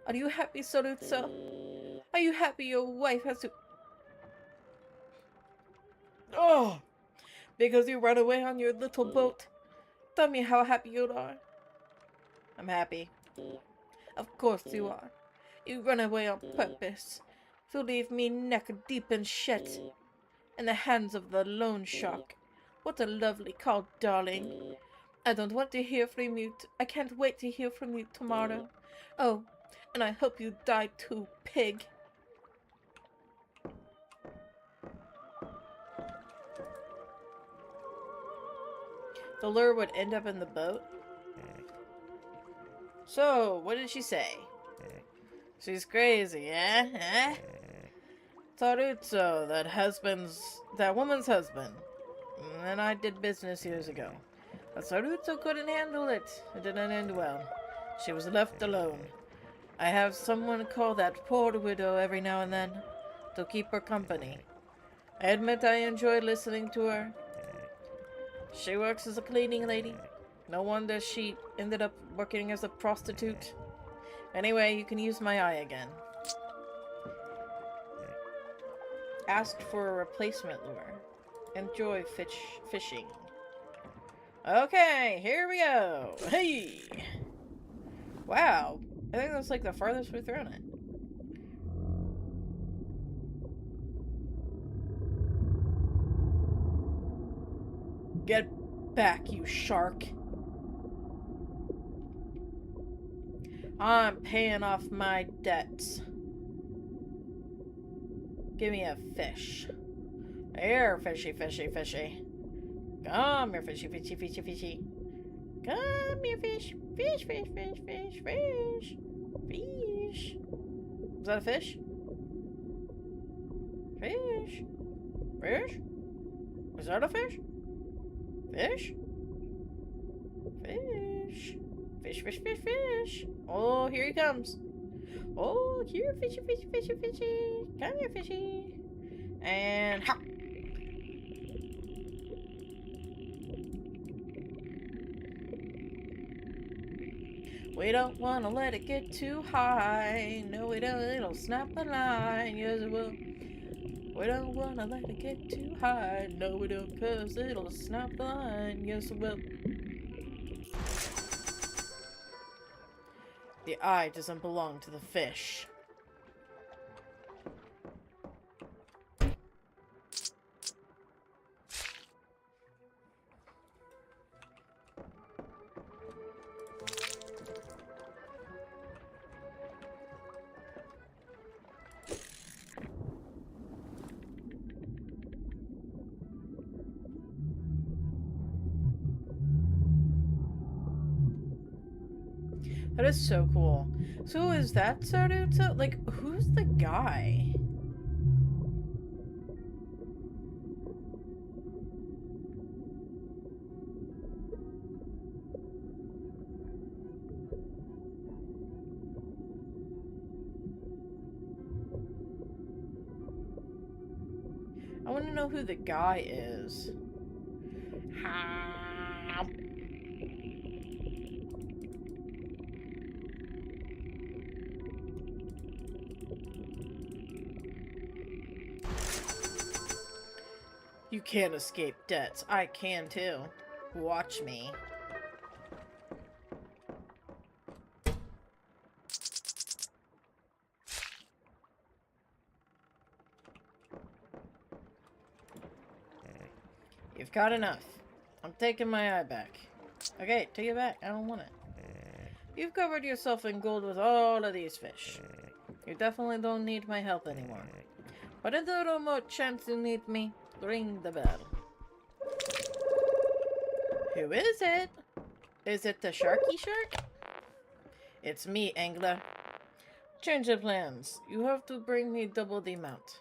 Are you happy, Saluzzo? Are you happy your wife has to... Oh! Because you ran away on your little boat? Tell me how happy you are. I'm happy. Of course you are. You ran away on purpose. To leave me neck deep in shit. In the hands of the loan shark. What a lovely call, darling. I don't want to hear from you. I can't wait to hear from you tomorrow. Oh, and I hope you die too, pig. The lure would end up in the boat? So, what did she say? She's crazy, eh? Taruzzo, that woman's husband. And I did business years ago. But Taruzzo couldn't handle it. It didn't end well. She was left alone. I have someone call that poor widow every now and then to keep her company. I admit I enjoy listening to her. She works as a cleaning lady. No wonder she ended up working as a prostitute. Anyway, you can use my eye again. Asked for a replacement lure. Enjoy fishing. Okay, here we go. Hey! Wow. I think that's like the farthest we've thrown it. Get back, you shark. I'm paying off my debts. Give me a fish. Here, fishy, fishy, fishy. Come here, fishy, fishy, fishy, fishy. Come here, fish. Fish, fish, fish, fish, fish. Fish. Was that a fish? Fish. Fish? Was that a fish? Fish? Fish. Fish, fish, fish, fish. Oh, here he comes. Oh, here, fishy, fishy, fishy, fishy. Come here, fishy. And hop. We don't want to let it get too high. No, we don't. It'll snap the line. Yes, it will. We don't want to let it get too high. No, we don't, cause it'll snap the line. Yes, it will. The eye doesn't belong to the fish. That is so cool. So is that Saruto? Like, who's the guy? I want to know who the guy is. You can't escape debts. I can too. Watch me. You've got enough. I'm taking my eye back. Okay, take it back. I don't want it. You've covered yourself in gold with all of these fish. You definitely don't need my help anymore. But in the remote chance you need me, ring the bell. Who is it? Is it the Sharky Shark? It's me, Angler. Change of plans. You have to bring me double the amount.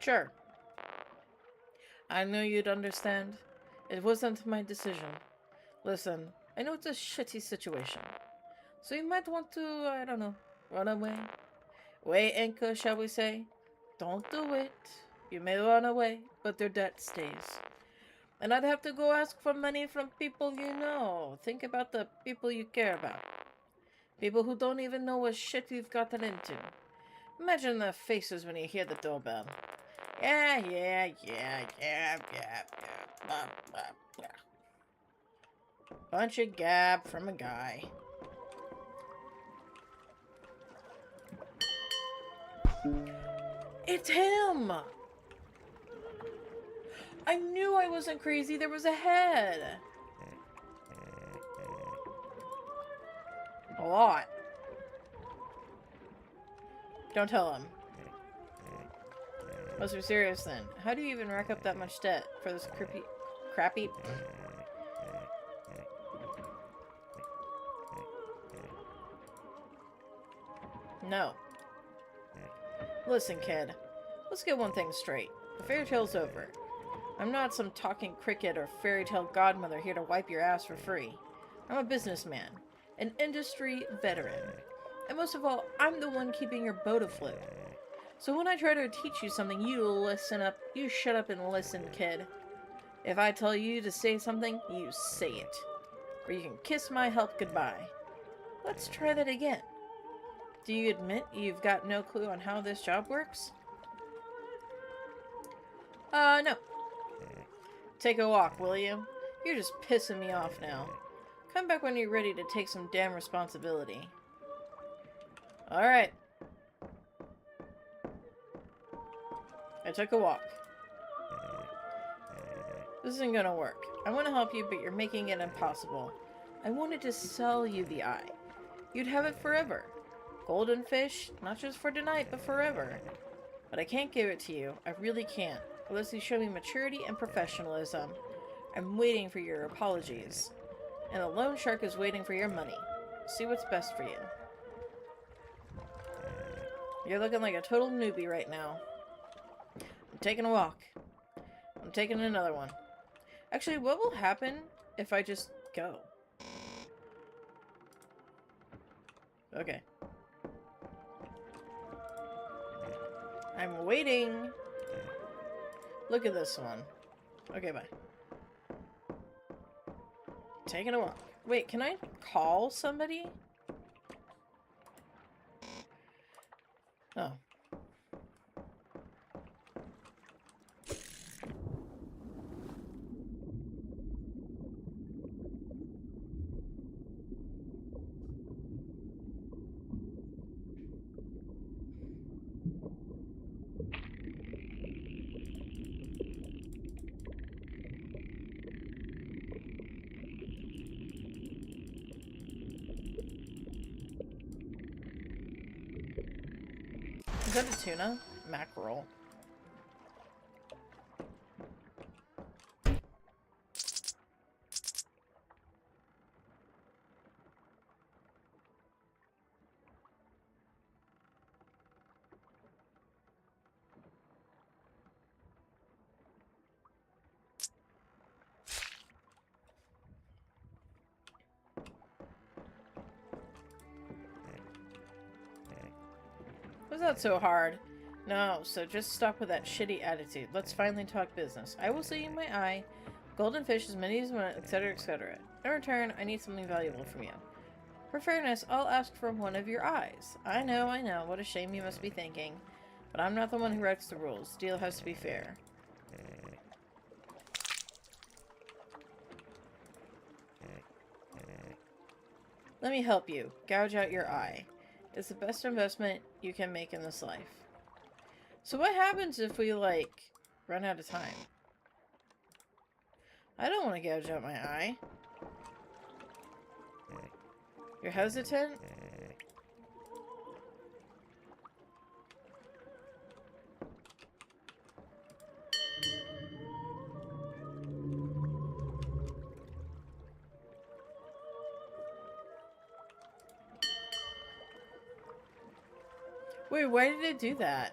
Sure. I knew you'd understand. It wasn't my decision. Listen, I know it's a shitty situation. So you might want to, I don't know, run away. Weigh anchor, shall we say? Don't do it. You may run away, but their debt stays. And I'd have to go ask for money from people you know. Think about the people you care about. People who don't even know what shit you've gotten into. Imagine their faces when you hear the doorbell. Yeah. Blah, blah, blah. Bunch of gab from a guy. It's him! I knew I wasn't crazy. There was a head. A lot. Don't tell him. Must be serious then. How do you even rack up that much debt for this crappy... No. Listen, kid. Let's get one thing straight. The fairy tale's over. I'm not some talking cricket or fairy tale godmother here to wipe your ass for free. I'm a businessman. An industry veteran. And most of all, I'm the one keeping your boat afloat. So when I try to teach you something, you listen up. You shut up and listen, kid. If I tell you to say something, you say it. Or you can kiss my help goodbye. Let's try that again. Do you admit you've got no clue on how this job works? No. Take a walk, will you? You're just pissing me off now. Come back when you're ready to take some damn responsibility. Alright. I took a walk. This isn't gonna work. I want to help you, but you're making it impossible. I wanted to sell you the eye. You'd have it forever. Golden fish, not just for tonight, but forever. But I can't give it to you. I really can't. Unless you show me maturity and professionalism. I'm waiting for your apologies. And the loan shark is waiting for your money. See what's best for you. You're looking like a total newbie right now. I'm taking a walk. I'm taking another one. Actually, what will happen if I just go? Okay. I'm waiting. Look at this one. Okay, bye. Taking a walk. Wait, can I call somebody? Oh. Is that a tuna? Mackerel. that so hard? No, so just stop with that shitty attitude. Let's finally talk business. I will see you in my eye. Golden fish as many as you want, etc., etc. In return, I need something valuable from you. For fairness, I'll ask for one of your eyes. I know. What a shame you must be thinking. But I'm not the one who writes the rules. Deal has to be fair. Let me help you. Gouge out your eye. It's the best investment you can make in this life. So what happens if we, like, run out of time? I don't want to gouge out my eye. You're hesitant? Wait, why did it do that?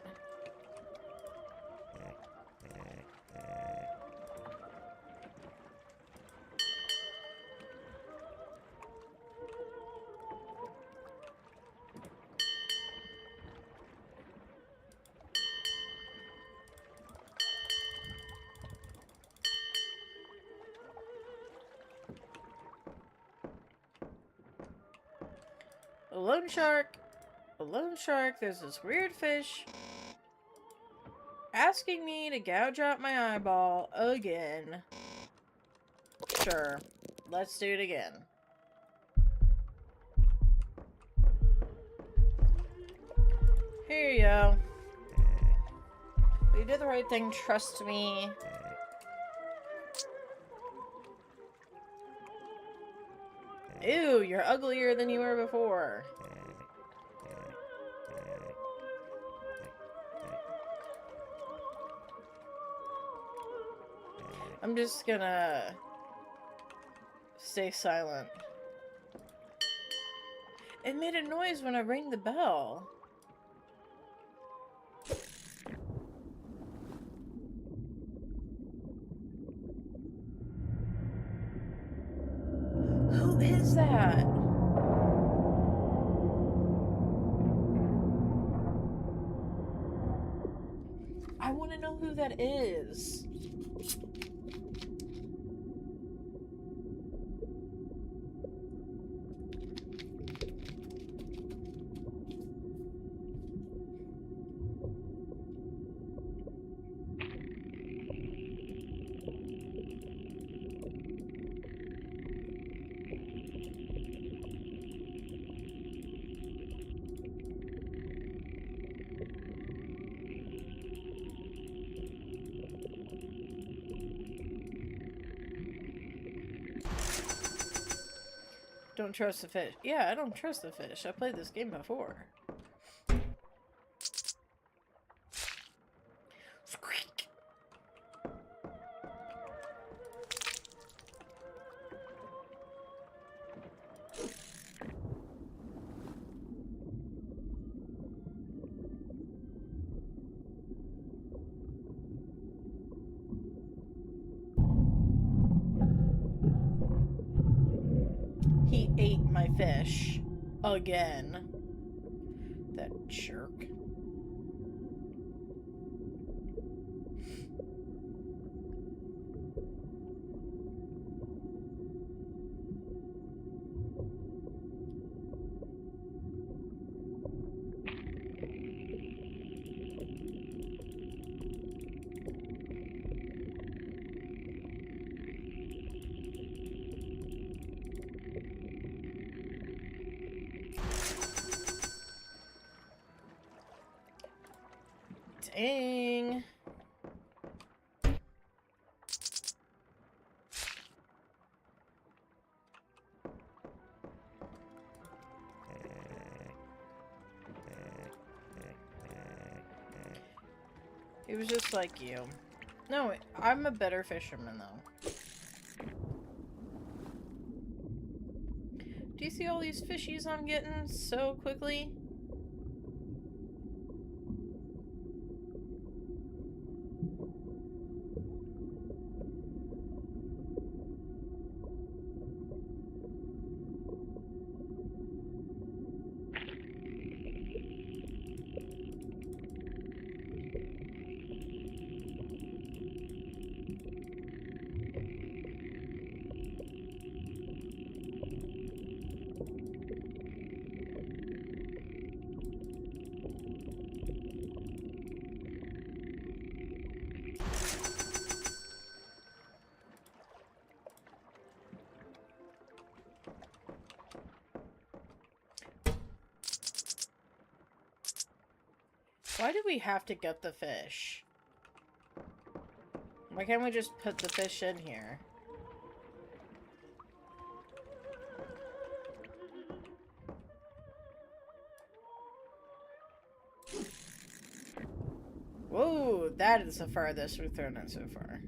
A loan shark. A loan shark. There's this weird fish asking me to gouge out my eyeball again. Sure. Let's do it again. Here you go. You did the right thing, trust me. Ew, you're uglier than you were before. I'm just gonna stay silent. It made a noise when I rang the bell. Who is that? I want to know who that is. Don't trust the fish. Yeah, I don't trust the fish. I played this game before. Squeak. He ate my fish. Again. That jerk. Dang. He was just like you. No, I'm a better fisherman, though. Do you see all these fishies I'm getting so quickly? Why do we have to gut the fish? Why can't we just put the fish in here? Whoa, that is the farthest we've thrown it so far.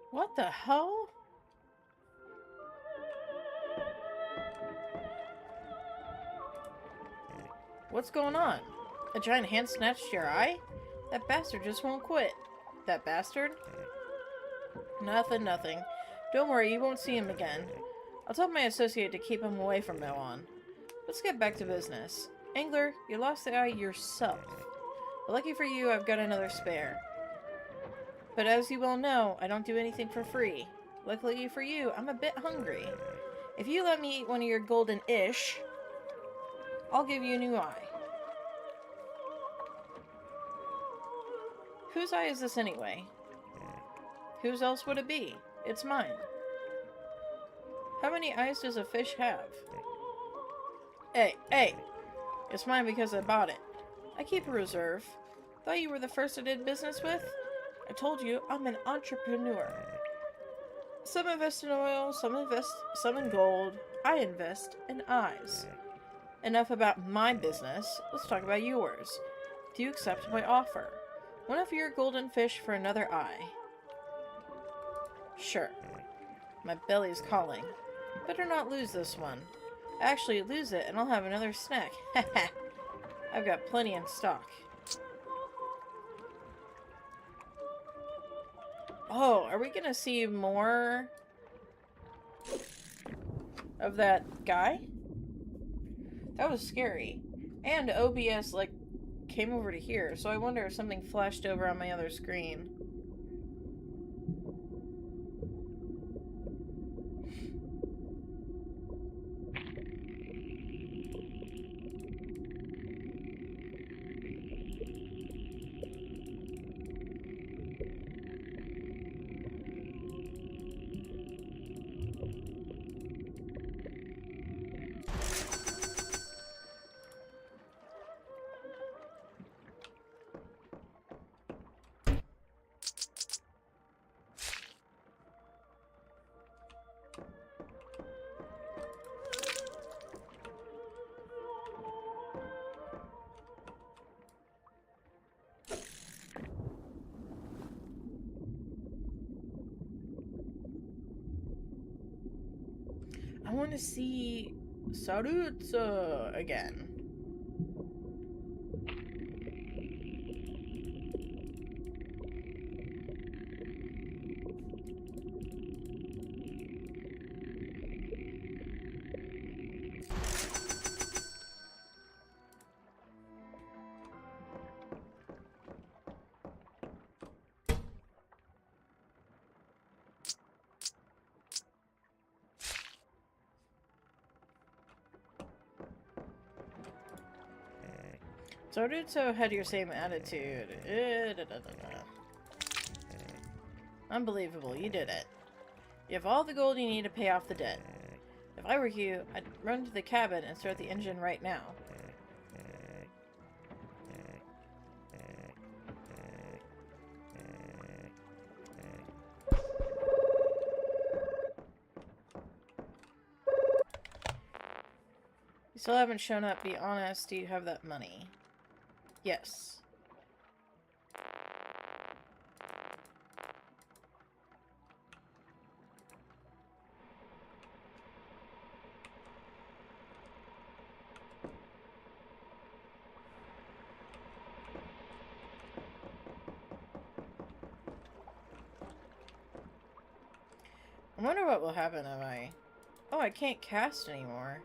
What the hell? What's going on? A giant hand snatched your eye? That bastard just won't quit. That bastard? Nothing, nothing. Don't worry, you won't see him again. I'll tell my associate to keep him away from now on. Let's get back to business. Angler, you lost the eye yourself. But lucky for you, I've got another spare. But as you well know, I don't do anything for free. Luckily for you, I'm a bit hungry. If you let me eat one of your golden-ish, I'll give you a new eye. Whose eye is this anyway? Whose else would it be? It's mine. How many eyes does a fish have? Hey! It's mine because I bought it. I keep a reserve. Thought you were the first I did business with? I told you, I'm an entrepreneur. Some invest in oil, some in gold. I invest in eyes. Enough about my business. Let's talk about yours. Do you accept my offer? One of your golden fish for another eye. Sure. My belly's calling. Better not lose this one. Actually, lose it and I'll have another snack. Haha. I've got plenty in stock. Oh, are we gonna see more of that guy? That was scary. And OBS, like, came over to here, so I wonder if something flashed over on my other screen. I want to see Sarutsu again. Sarutsu had your same attitude. Unbelievable, you did it. You have all the gold you need to pay off the debt. If I were you, I'd run to the cabin and start the engine right now. You still haven't shown up. Be honest, do you have that money? Yes. I wonder what will happen if I... Oh, I can't cast anymore.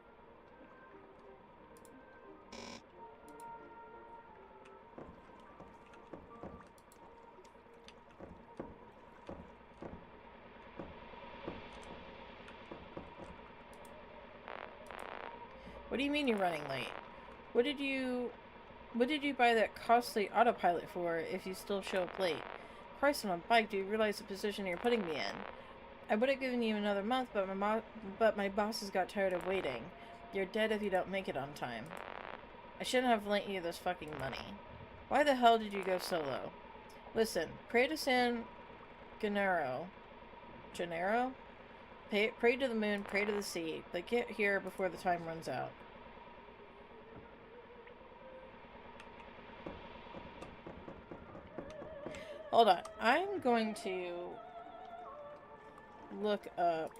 What do you mean you're running late? What did you buy that costly autopilot for if you still show up late? Christ, on a bike, do you realize the position you're putting me in? I would have given you another month, but my bosses got tired of waiting. You're dead if you don't make it on time. I shouldn't have lent you this fucking money. Why the hell did you go solo? Listen, pray to San Gennaro. Gennaro? Pray to the moon, pray to the sea, but get here before the time runs out. Hold on. I'm going to look up...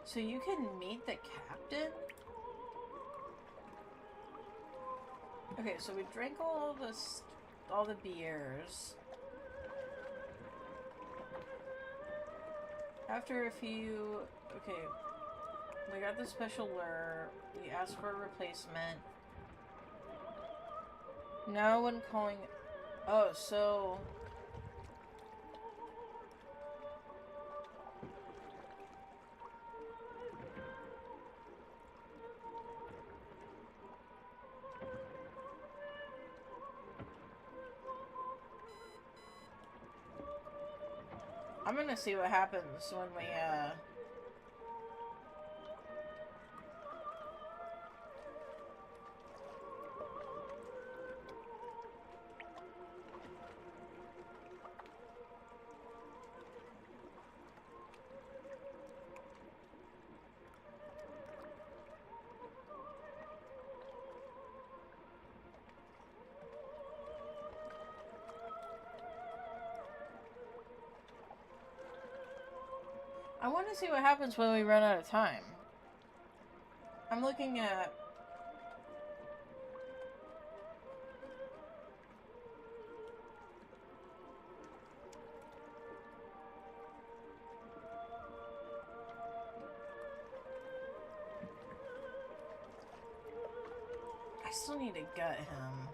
So you can meet the captain? Okay, so we drank all the beers. After a few... Okay. We got the special lure. We asked for a replacement. Now when calling... Oh, so... I'm gonna see what happens when we, I want to see what happens when we run out of time. I'm looking at... I still need to gut him.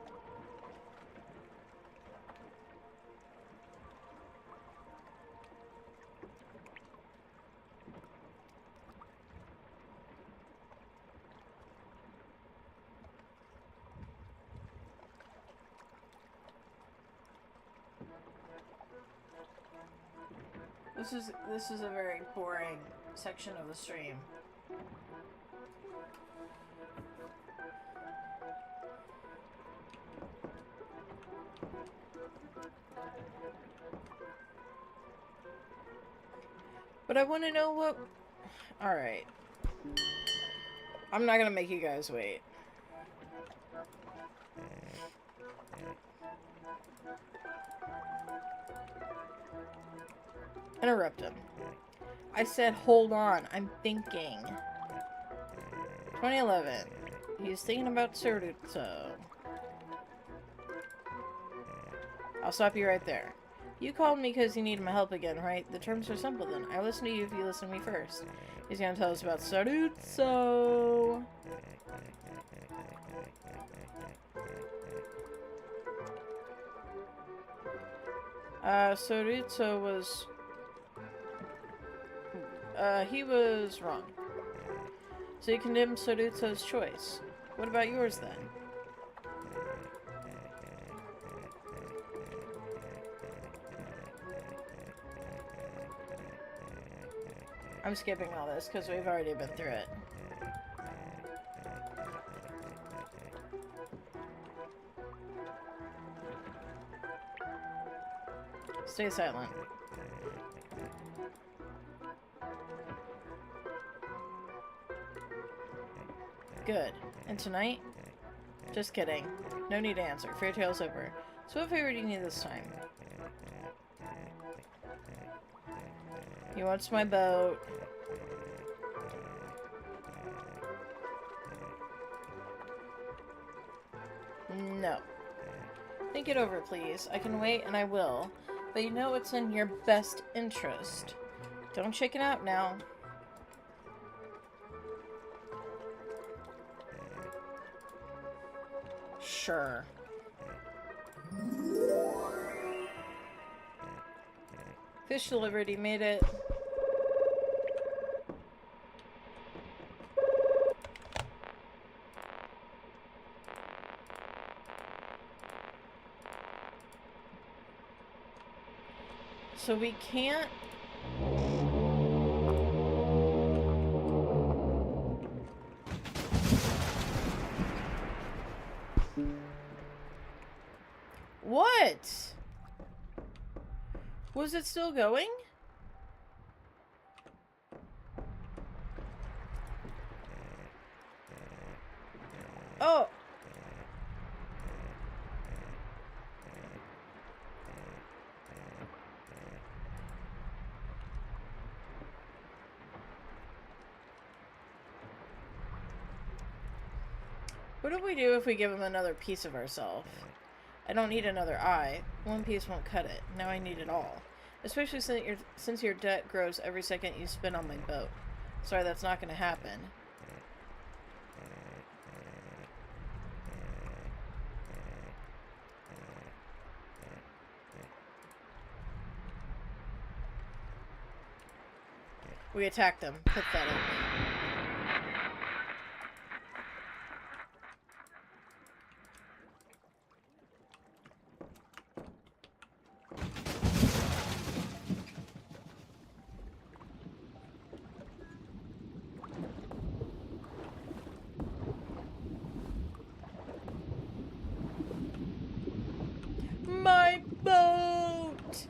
This is a very boring section of the stream. But I want to know what... Alright. I'm not gonna make you guys wait. Interrupt him. I said, hold on, I'm thinking. 2011. He's thinking about Cerruto. I'll stop you right there. You called me because you needed my help again, right? The terms are simple then. I listen to you if you listen to me first. He's gonna tell us about Cerruto. Cerruto was... he was wrong. So you condemned Cerruto's choice. What about yours, then? I'm skipping all this, because we've already been through it. Stay silent. Good. And tonight? Just kidding. No need to answer. Fairy tale's over. So what favor do you need this time? He wants my boat. No. Think it over, please. I can wait, and I will. But you know it's in your best interest. Don't chicken out now. Sure. Fish delivered. He made it. So we can't... What? Was it still going? Oh. What do we do if we give him another piece of ourselves? I don't need another eye. One piece won't cut it. Now I need it all. Especially since your debt grows every second you spend on my boat. Sorry, that's not going to happen. We attacked them. Pathetic. My boat!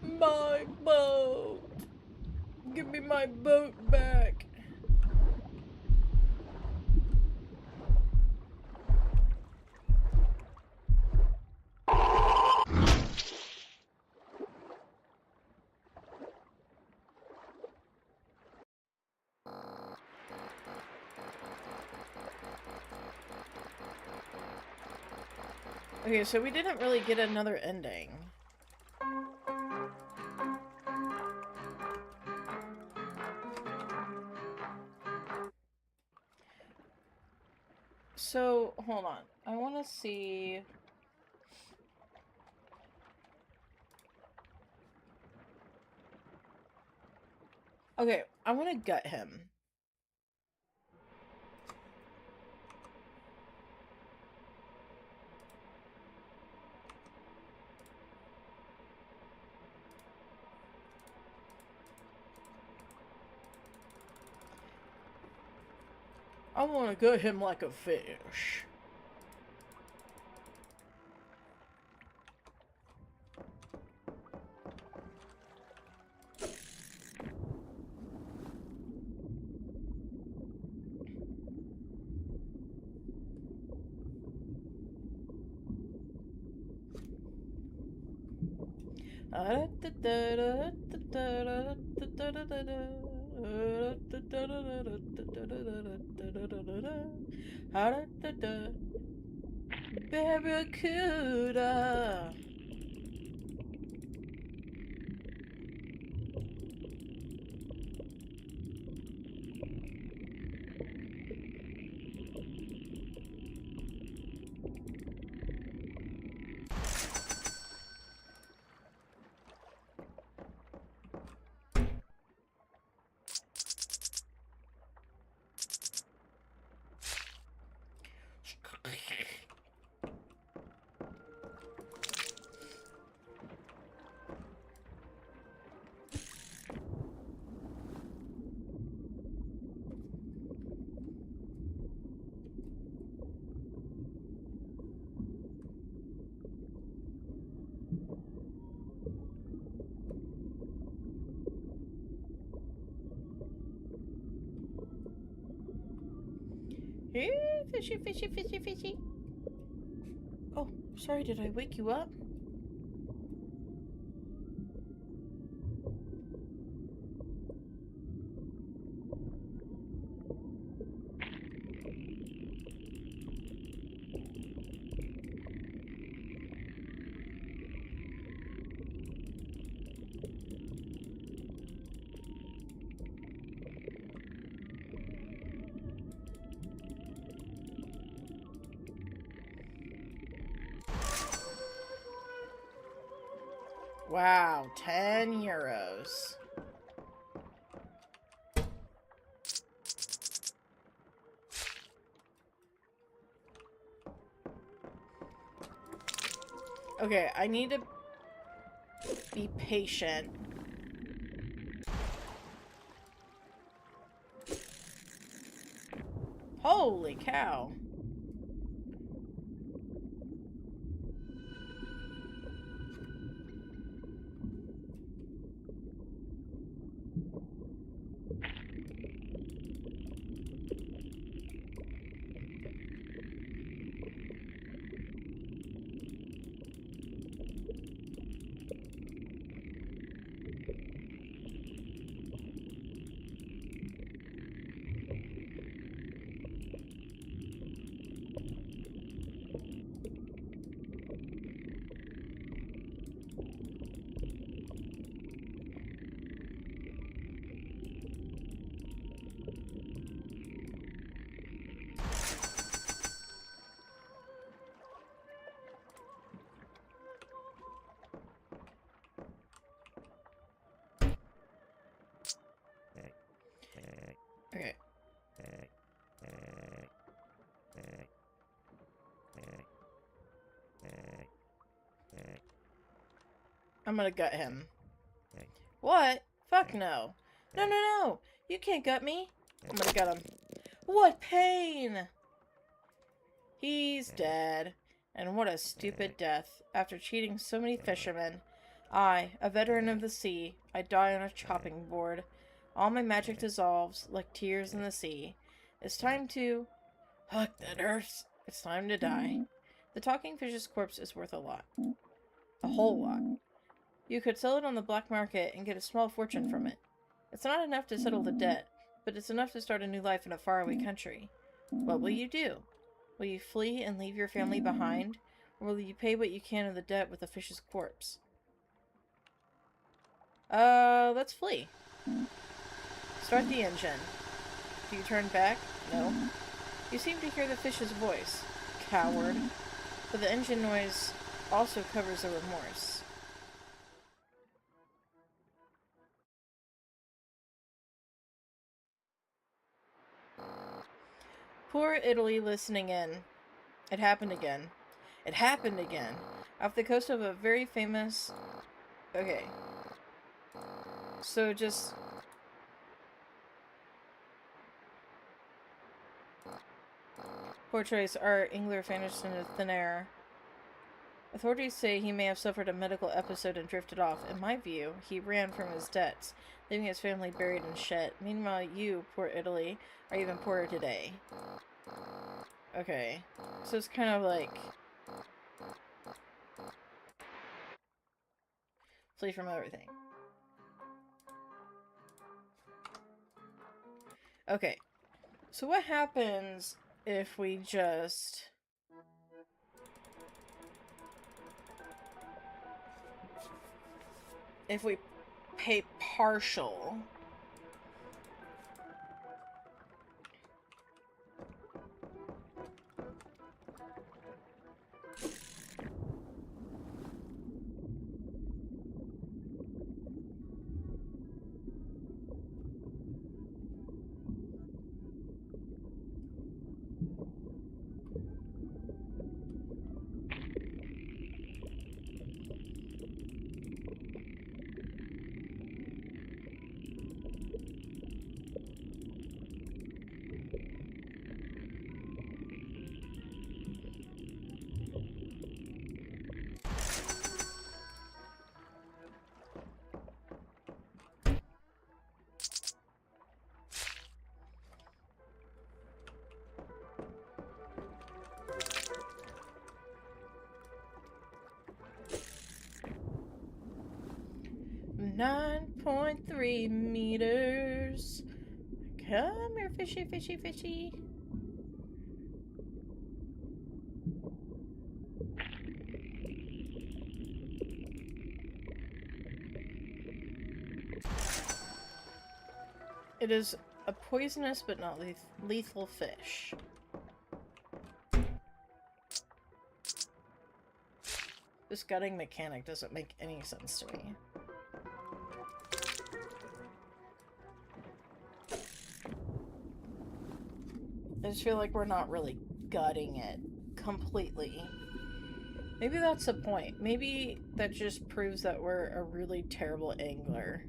My boat! Give me my boat back. Okay, so we didn't really get another ending. So, hold on. I want to see... Okay, I want to gut him. I want to gut him like a fish. Barracuda. Hey, fishy, fishy, fishy, fishy. Oh, sorry, did I wake you up? Wow, 10 euros. Okay, I need to be patient. Holy cow. Okay. I'm gonna gut him. What? Fuck no. No, no, no! You can't gut me! I'm gonna gut him. What pain! He's dead. And what a stupid death. After cheating so many fishermen. I, a veteran of the sea, I die on a chopping board. All my magic dissolves, like tears in the sea. It's time to... Fuck, that hurts. It's time to die. The talking fish's corpse is worth a lot. A whole lot. You could sell it on the black market and get a small fortune from it. It's not enough to settle the debt, but it's enough to start a new life in a faraway country. What will you do? Will you flee and leave your family behind? Or will you pay what you can of the debt with the fish's corpse? Let's flee. Start the engine. Do you turn back? No. You seem to hear the fish's voice. Coward. But the engine noise also covers the remorse. Poor Italy listening in. It happened again. It happened again. Off the coast of a very famous... Okay. So just... portrays our Engler vanished into thin air. Authorities say he may have suffered a medical episode and drifted off. In my view, he ran from his debts, leaving his family buried in shit. Meanwhile, you, poor Italy, are even poorer today. Okay. So it's kind of like... flee from everything. Okay. So what happens if we just... if we pay partial? .3 meters. Come here, fishy, fishy, fishy. It is a poisonous but not lethal fish. This gutting mechanic doesn't make any sense to me. I just feel like we're not really gutting it completely. Maybe that's the point. Maybe that just proves that we're a really terrible angler.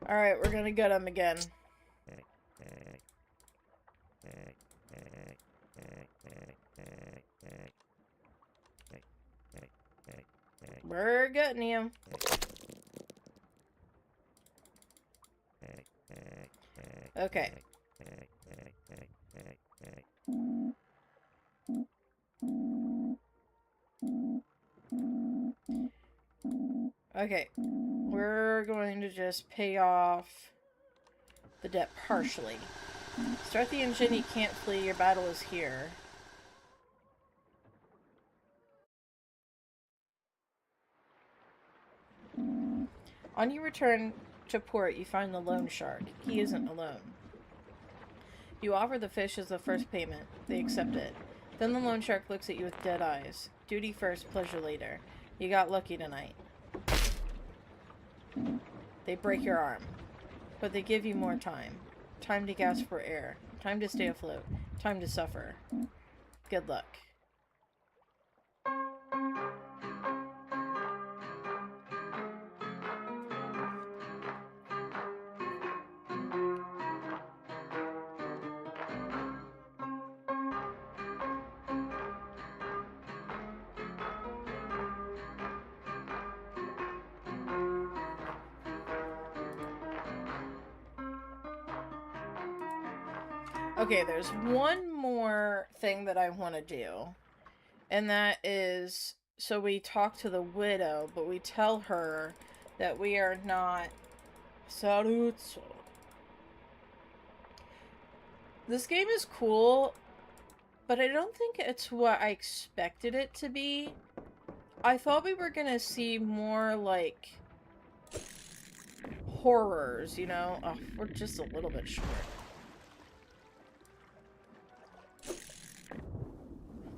Alright, we're gonna gut him again. We're gutting him. Okay. Okay. We're going to just pay off the debt partially. Start the engine, you can't flee, your battle is here. On your return to port, you find the loan shark. He isn't alone. You offer the fish as the first payment. They accept it. Then the loan shark looks at you with dead eyes. Duty first, pleasure later. You got lucky tonight. They break your arm. But they give you more time. Time to gasp for air. Time to stay afloat. Time to suffer. Good luck. Okay, there's one more thing that I want to do. And that is, so we talk to the widow, but we tell her that we are not Sarutsu. This game is cool, but I don't think it's what I expected it to be. I thought we were gonna see more, like, horrors, you know? Oh, we're just a little bit short.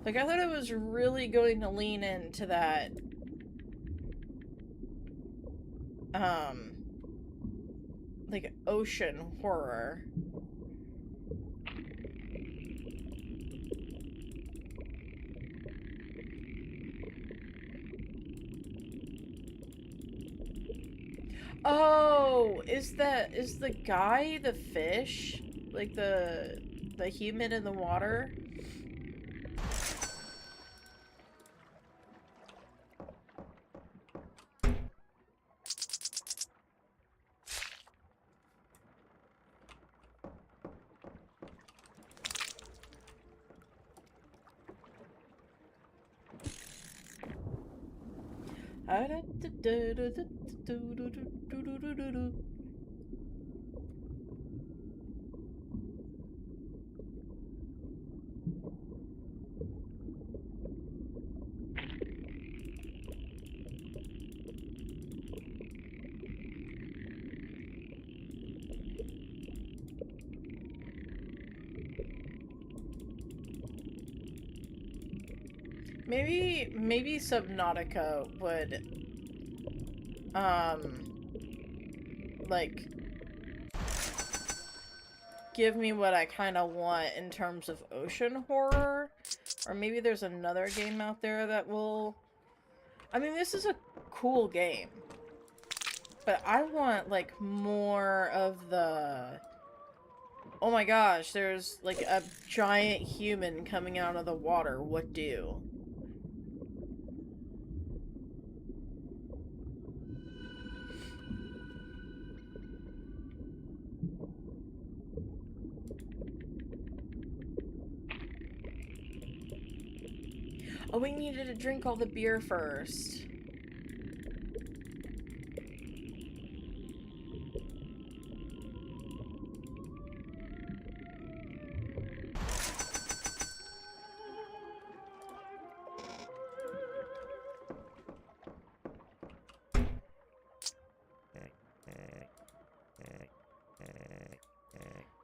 Like, I thought it was really going to lean into that, like, ocean horror. Oh, is the guy the fish? Like the human in the water? Maybe Subnautica would, like, give me what I kind of want in terms of ocean horror. Or maybe there's another game out there that will... I mean, this is a cool game. But I want, like, more of the... Oh my gosh, there's, like, a giant human coming out of the water. What do? Oh, we needed to drink all the beer first.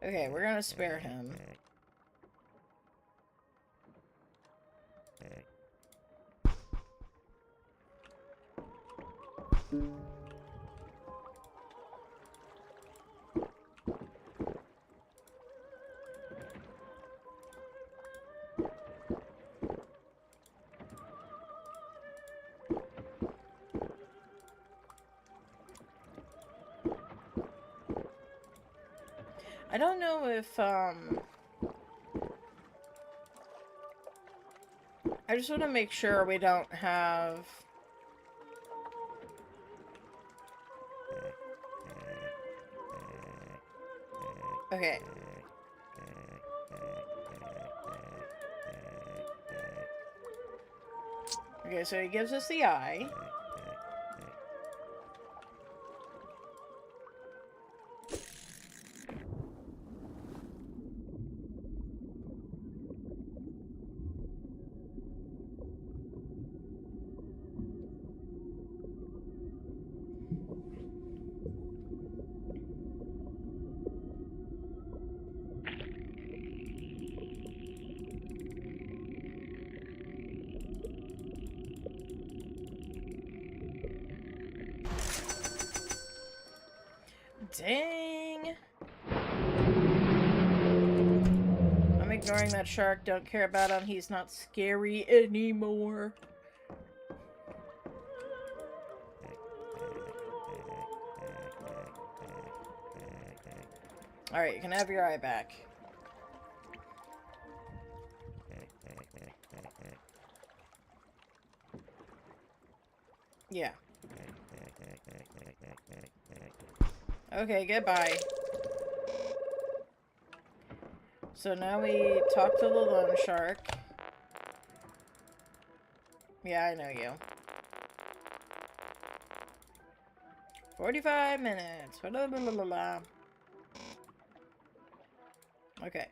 Okay, we're gonna spare him. I don't know if, I just want to make sure we don't have... Okay. Okay, so he gives us the eye. Dang. I'm ignoring that shark. Don't care about him. He's not scary anymore. Alright, you can have your eye back. Yeah. Okay, goodbye. So now we talk to the loan shark. Yeah, I know you. 45 minutes. Blah, blah, blah, blah, blah. Okay.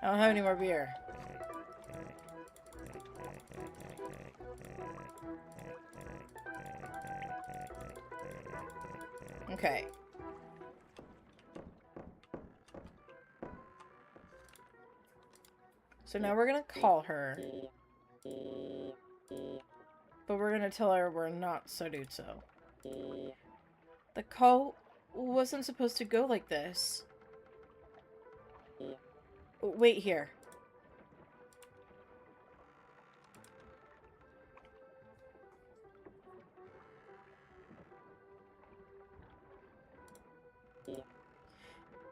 I don't have any more beer. Okay. So now we're gonna call her. But we're gonna tell her we're not Sarutsu. The call wasn't supposed to go like this. Wait here.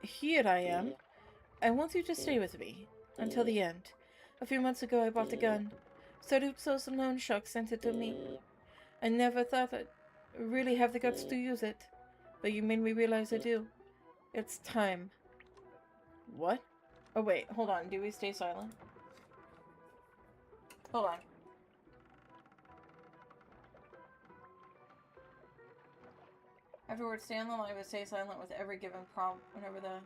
Here I am. I want you to stay with me until the end. A few months ago I bought the gun. Sarutsu's loan shark sent it to me. I never thought I'd really have the guts to use it. But you made me realize I do. It's time. What? Oh wait, hold on. Do we stay silent? Hold on. Afterwards, stay on the line but stay silent with every given prompt whenever the...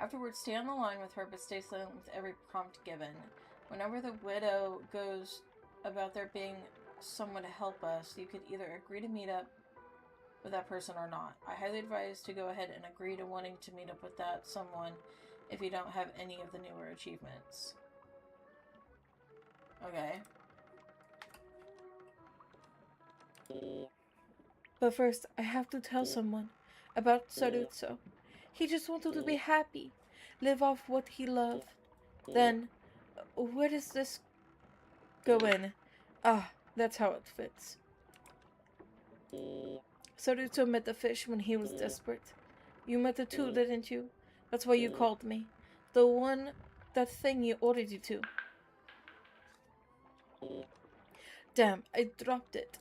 Afterwards, stay on the line with her but stay silent with every prompt given. Whenever the widow goes about there being someone to help us, you could either agree to meet up with that person or not. I highly advise to go ahead and agree to wanting to meet up with that someone if you don't have any of the newer achievements. Okay. But first, I have to tell someone about Sarutsu. He just wanted to be happy, live off what he loved. Then, where does this go in? Ah, that's how it fits. Sarutsu met the fish when he was desperate. You met it too, didn't you? That's why you called me. That thing you ordered you to. Damn, I dropped it.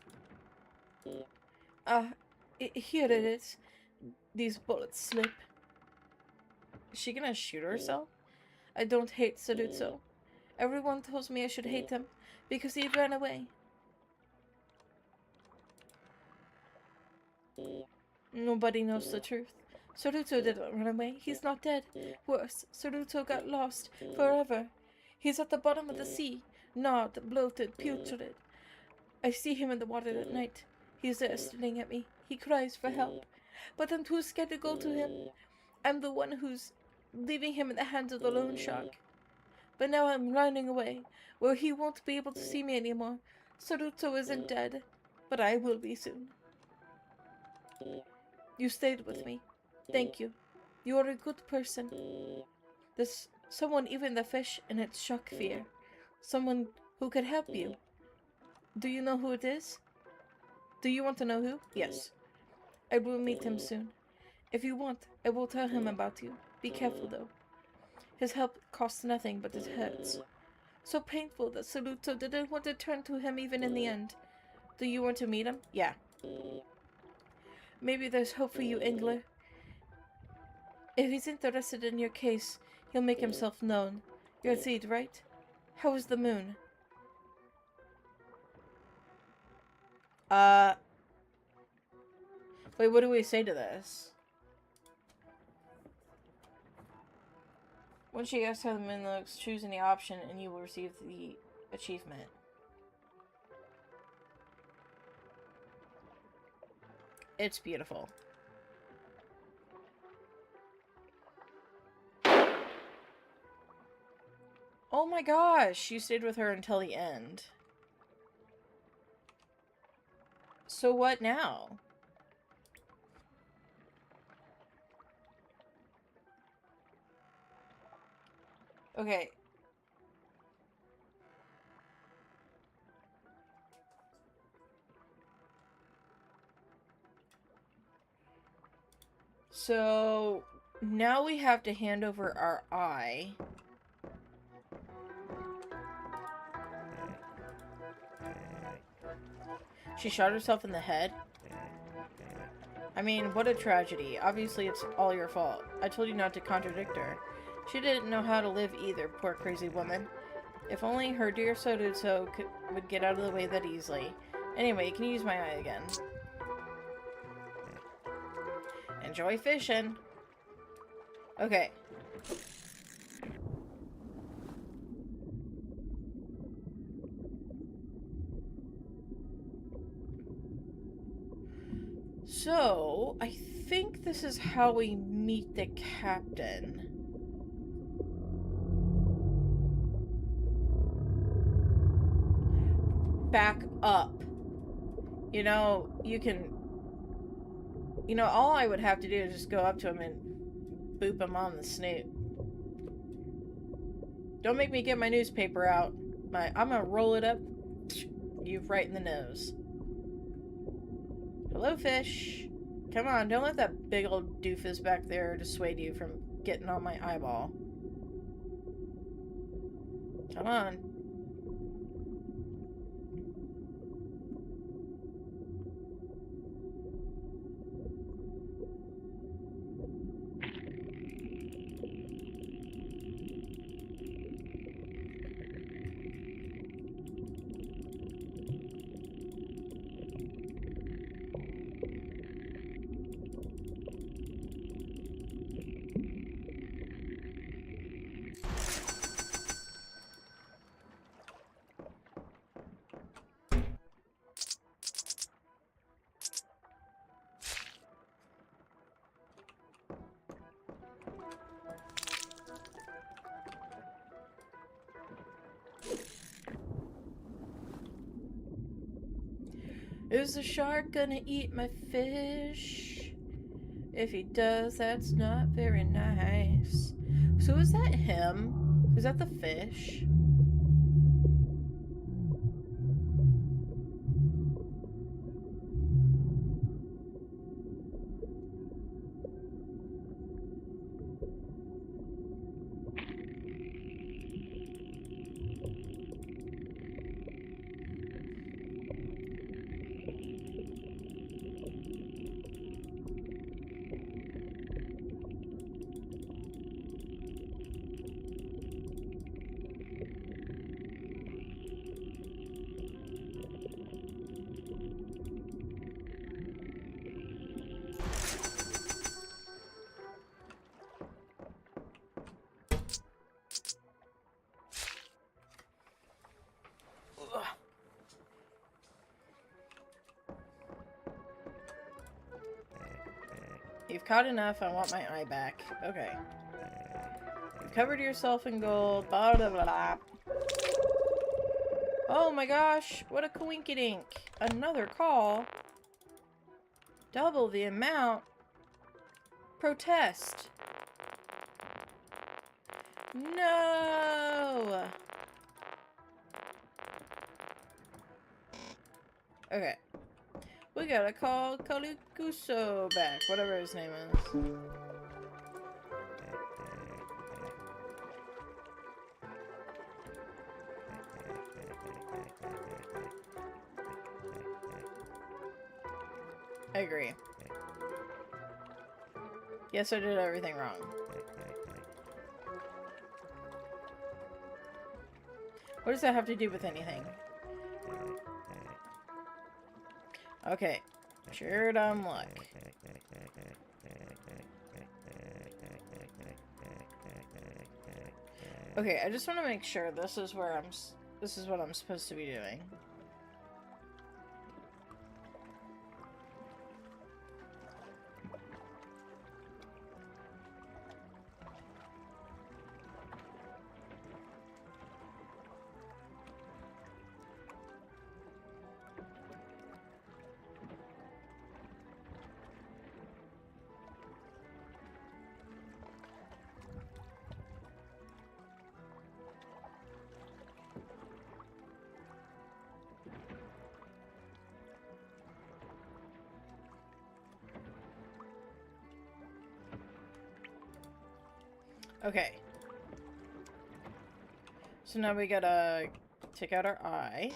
Here it is. These bullets slip. Is she gonna shoot herself? I don't hate Sarutsu. Everyone tells me I should hate him because he ran away. Nobody knows the truth. Saruto didn't run away. He's not dead. Worse, Saruto got lost forever. He's at the bottom of the sea, gnawed, bloated, putrid. I see him in the water at night. He's there staring at me. He cries for help. But I'm too scared to go to him. I'm the one who's leaving him in the hands of the loan shark. But now I'm running away, where he won't be able to see me anymore. Saruto isn't dead, but I will be soon. You stayed with me. Thank you. You are a good person. There's someone, even the fish, in its shock fear. Someone who could help you. Do you know who it is? Do you want to know who? Yes. I will meet him soon. If you want, I will tell him about you. Be careful, though. His help costs nothing, but it hurts. So painful that Saruto didn't want to turn to him even in the end. Do you want to meet him? Yeah. Maybe there's hope for you, Engler. If he's interested in your case, he'll make himself known. You're Zed, right? How is the moon? Wait, what do we say to this? Once you ask how the moon looks, choose any option and you will receive the achievement. It's beautiful. Oh my gosh, you stayed with her until the end. So what now? Okay. So now we have to hand over our eye. She shot herself in the head. I mean, what a tragedy. Obviously, it's all your fault. I told you not to contradict her. She didn't know how to live either, poor crazy woman. If only her dear Soruto would get out of the way that easily. Anyway, you can use my eye again. Enjoy fishing. Okay. So, I think this is how we meet the captain. Back up. You know, you can... You know, all I would have to do is just go up to him and boop him on the snoot. Don't make me get my newspaper out. I'm gonna roll it up. You right in the nose. Hello, fish. Come on, don't let that big old doofus back there dissuade you from getting on my eyeball. Come on. Is the shark gonna eat my fish? If he does, that's not very nice. So is that him? Is that the fish? You've caught enough. I want my eye back. Okay. You've covered yourself in gold. Blah, blah, blah, blah. Oh my gosh. What a coinkydink. Another call. Double the amount. Protest. No. Okay. We gotta call Kalikuso back. Whatever his name is. I agree. Yes, I did everything wrong. What does that have to do with anything? Okay. Sure dumb luck. Okay, I just want to make sure this is where this is what I'm supposed to be doing. Okay. So now we gotta take out our eye.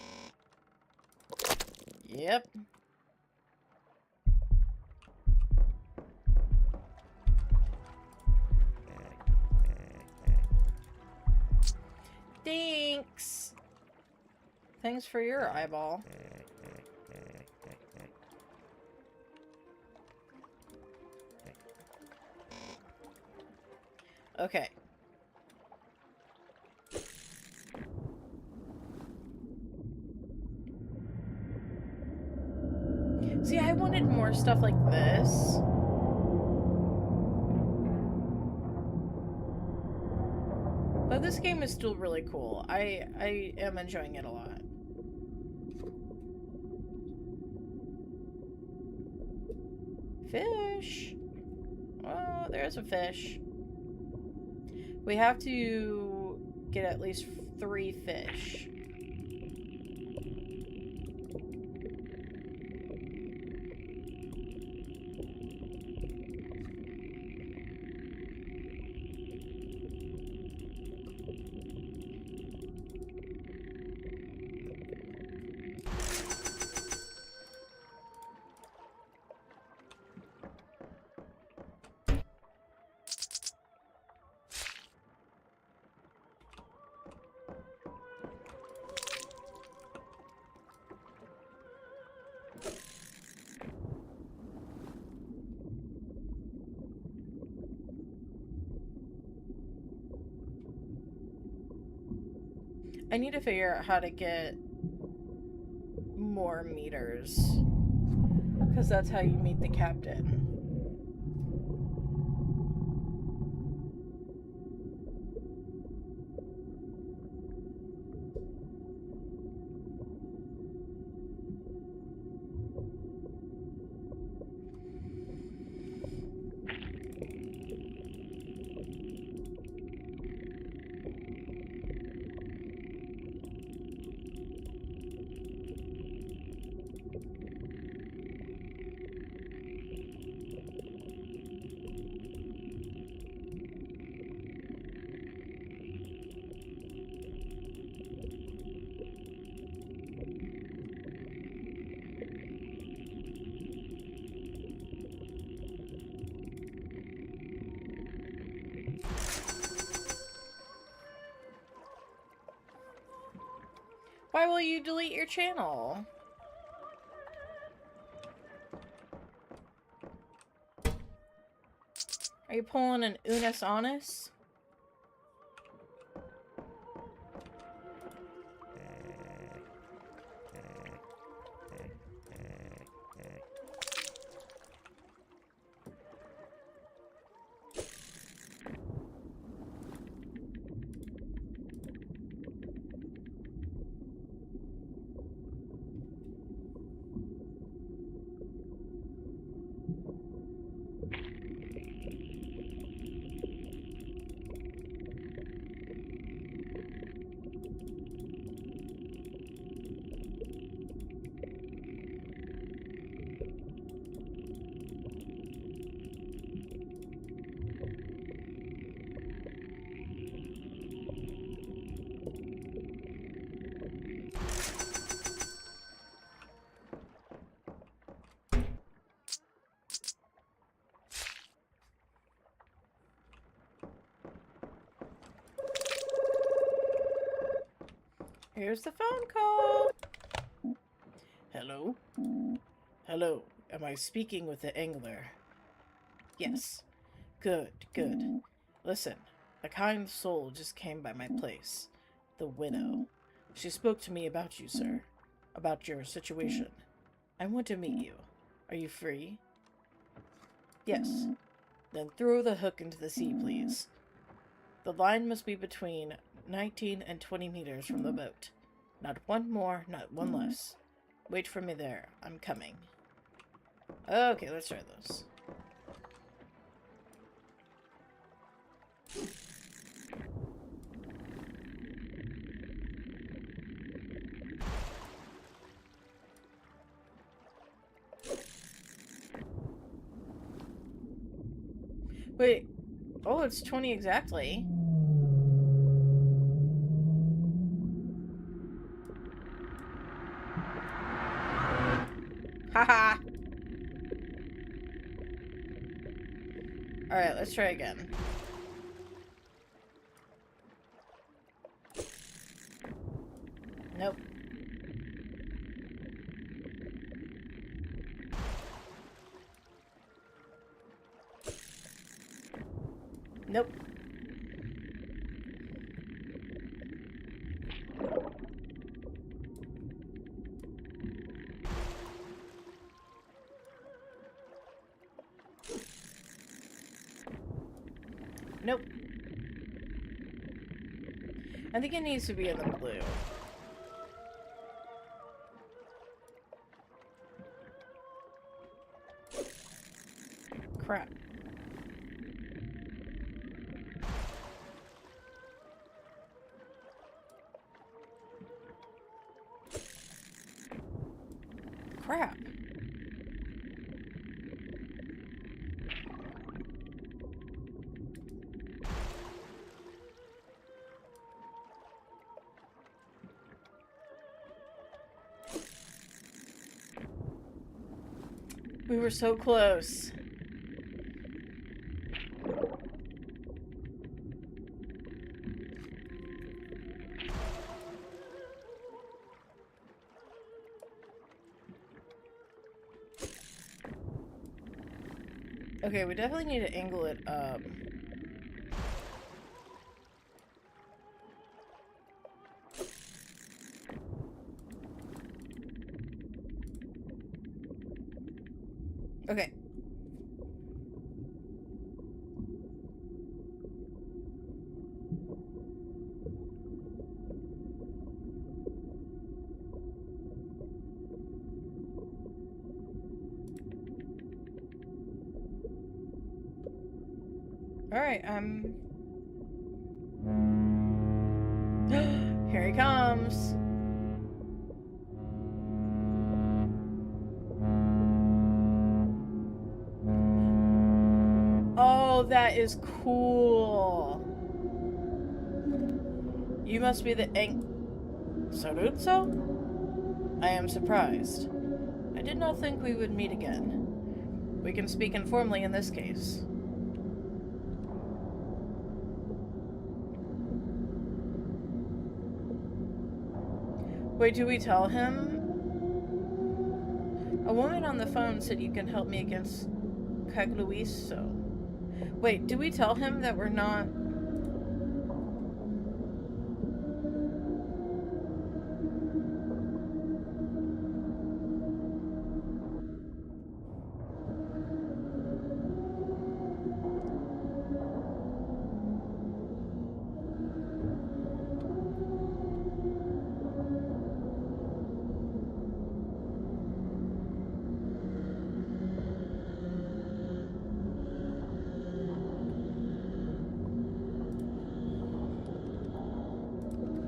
Yep. Thanks! Thanks for your eyeball. Okay. See, I wanted more stuff like this. But this game is still really cool. I am enjoying it a lot. Fish! Oh, there's a fish. We have to get at least 3 fish. I need to figure out how to get more meters. Because that's how you meet the captain. Why will you delete your channel? Are you pulling an Unis Honest? here's the phone call. Hello? Hello. Am I speaking with the angler? Yes. Good, good. Listen, a kind soul just came by my place. The widow. She spoke to me about you, sir. About your situation. I want to meet you. Are you free? Yes. Then throw the hook into the sea, please. The line must be between 19 and 20 meters from the boat. Not one more, not one less. Wait for me there. I'm coming. Okay, let's try this. Wait. Oh, it's 20 exactly. Haha. Alright, let's try again. Nope. Nope. Nope. I think it needs to be in the blue. Crap. Crap. We were so close. Okay, we definitely need to angle it up. Okay. Alright, here he comes. Oh, that is cool. You must be the Saruzzo? I am surprised. I did not think we would meet again. We can speak informally in this case. Wait, do we tell him? A woman on the phone said you can help me against Cagluiso. Wait, do we tell him that we're not...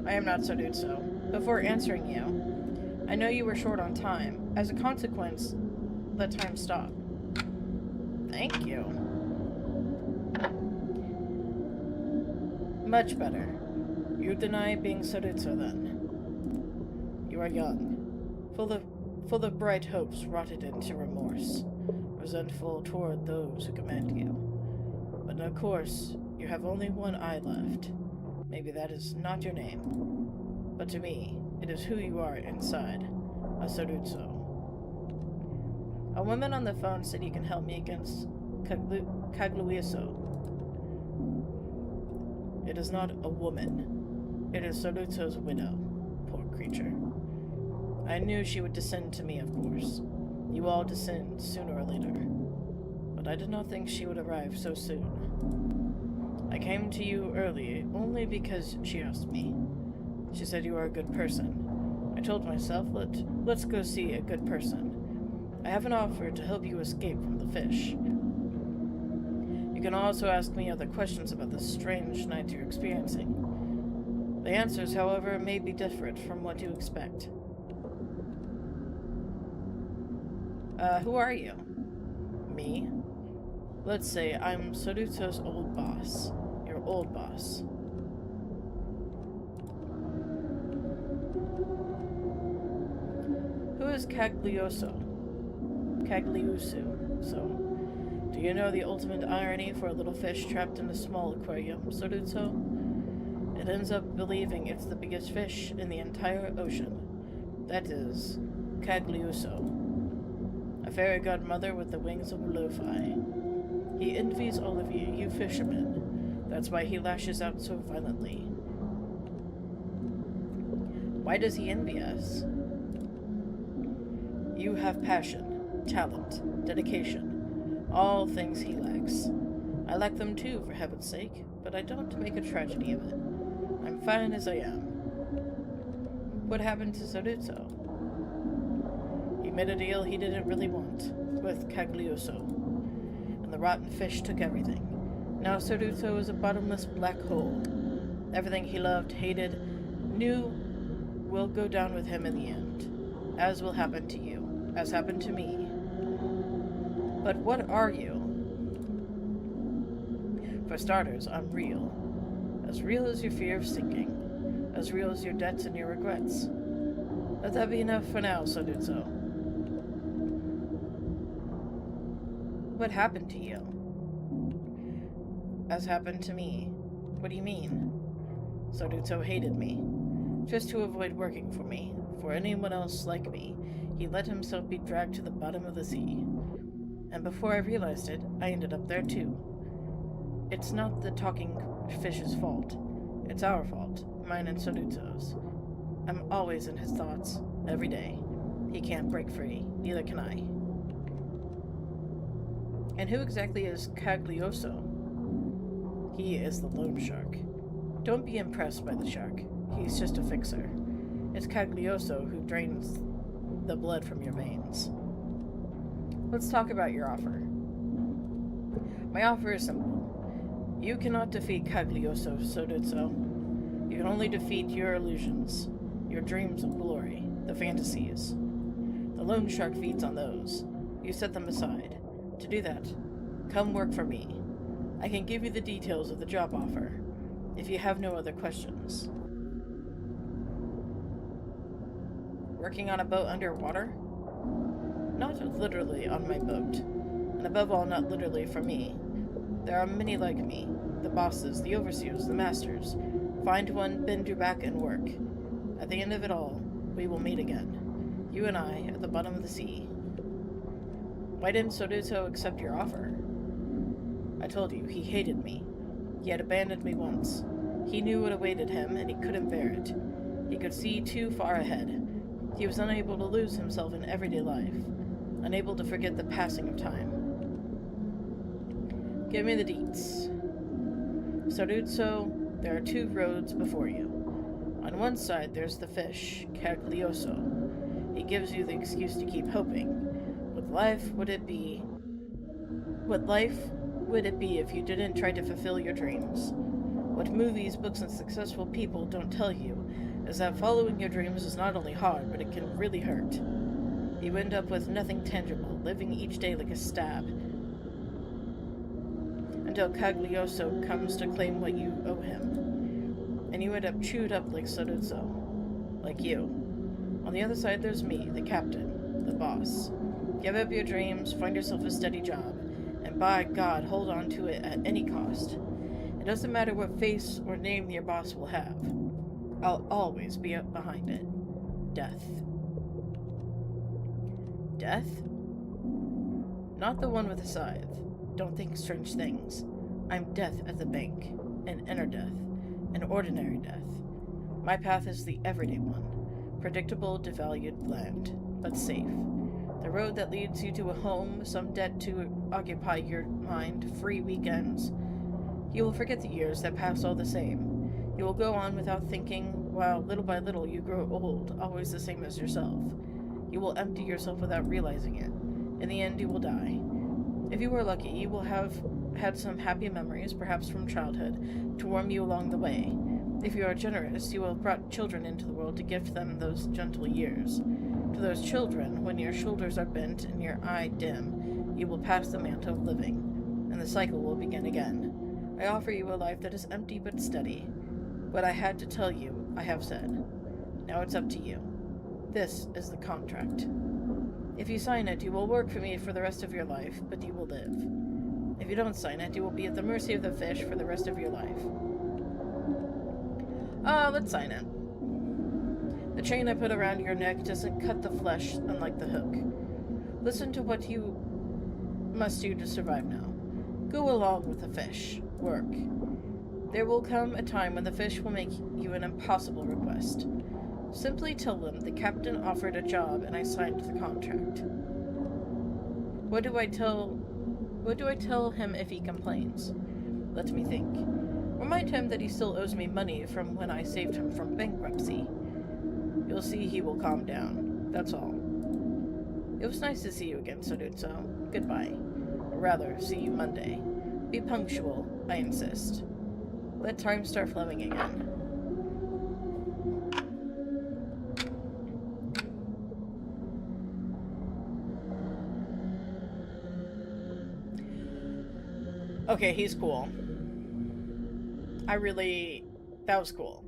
I am not Saruzzo. Before answering you, I know you were short on time. As a consequence, let time stop. Thank you. Much better. You deny being Saruzzo then. You are young, full of bright hopes rotted into remorse, resentful toward those who command you. But of course, you have only one eye left. Maybe that is not your name. But to me, It is who you are inside. A Sorutso. A woman on the phone said you can help me against Kagluiso. It is not a woman. It is Sorutso's widow. Poor creature. I knew she would descend to me, of course. You all descend sooner or later. But I did not think she would arrive so soon. I came to you early only because she asked me. She said you are a good person. I told myself, let's go see a good person. I have an offer to help you escape from the fish. You can also ask me other questions about the strange night you're experiencing. The answers, however, may be different from what you expect. Who are you? Me? Let's say I'm Sorutso's old boss. Your old boss. Who is Cagliuso? So, do you know the ultimate irony for a little fish trapped in a small aquarium, Sorutso? It ends up believing it's the biggest fish in the entire ocean. That is, Cagliuso. A fairy godmother with the wings of a lo-fi. He envies all of you fishermen. That's why he lashes out so violently. Why does he envy us? You have passion, talent, dedication, all things he lacks. I lack them too, for heaven's sake, but I don't make a tragedy of it. I'm fine as I am. What happened to Sorutso? He made a deal he didn't really want, with Cagliuso, and the rotten fish took everything. Now Sorutso is a bottomless black hole. Everything he loved, hated, knew will go down with him in the end, as will happen to you. As happened to me. But what are you? For starters, I'm real. As real as your fear of sinking. As real as your debts and your regrets. Let that be enough for now, Sorutso. What happened to you? As happened to me. What do you mean? Sorutso hated me. Just to avoid working for me. For anyone else like me. He let himself be dragged to the bottom of the sea. And before I realized it, I ended up there too. It's not the talking fish's fault. It's our fault, mine and Sorutso's. I'm always in his thoughts, every day. He can't break free, neither can I. And who exactly is Cagliuso? He is the loan shark. Don't be impressed by the shark. He's just a fixer. It's Cagliuso who drains the blood from your veins. Let's talk about your offer. My offer is simple. You cannot defeat Cagliuso, Sorutso. You can only defeat your illusions, your dreams of glory, the fantasies. The loan shark feeds on those. You set them aside. To do that, come work for me. I can give you the details of the job offer, if you have no other questions. Working on a boat underwater? Not literally on my boat, and above all not literally for me. There are many like me, the bosses, the overseers, the masters. Find one, bend your back, and work. At the end of it all, we will meet again, you and I, at the bottom of the sea. Why didn't Sorutso accept your offer? I told you, he hated me. He had abandoned me once. He knew what awaited him, and he couldn't bear it. He could see too far ahead. He was unable to lose himself in everyday life, unable to forget the passing of time. Give me the deets. Sorutso, there are two roads before you. On one side, there's the fish, Cagliuso. He gives you the excuse to keep hoping. What life would it be if you didn't try to fulfill your dreams? What movies, books, and successful people don't tell you is that following your dreams is not only hard, but it can really hurt. You end up with nothing tangible, living each day like a stab. Until Cagliuso comes to claim what you owe him. And you end up chewed up like Sorutso. Like you. On the other side, there's me, the captain, the boss. Give up your dreams, find yourself a steady job, and by God, hold on to it at any cost. It doesn't matter what face or name your boss will have. I'll always be up behind it. Death. Death? Not the one with the scythe. Don't think strange things. I'm death at the bank. An inner death. An ordinary death. My path is the everyday one. Predictable, devalued, bland, but safe. The road that leads you to a home, some debt to occupy your mind, free weekends. You will forget the years that pass all the same. You will go on without thinking, while little by little you grow old, always the same as yourself. You will empty yourself without realizing it. In the end, you will die. If you are lucky, you will have had some happy memories, perhaps from childhood, to warm you along the way. If you are generous, you will have brought children into the world to gift them those gentle years. To those children, when your shoulders are bent and your eye dim, you will pass the mantle of living, and the cycle will begin again. I offer you a life that is empty but steady. What I had to tell you, I have said. Now it's up to you. This is the contract. If you sign it, you will work for me for the rest of your life, but you will live. If you don't sign it, you will be at the mercy of the fish for the rest of your life. Let's sign it. The chain I put around your neck doesn't cut the flesh, unlike the hook. Listen to what you must do to survive now. Go along with the fish. Work. There will come a time when the fish will make you an impossible request. Simply tell them the captain offered a job and I signed the contract. What do I tell him if he complains? Let me think. Remind him that he still owes me money from when I saved him from bankruptcy. You'll see he will calm down. That's all. It was nice to see you again, Sodutsu. Goodbye. Or rather, see you Monday. Be punctual, I insist. Let time start flowing again. Okay, he's cool. That was cool.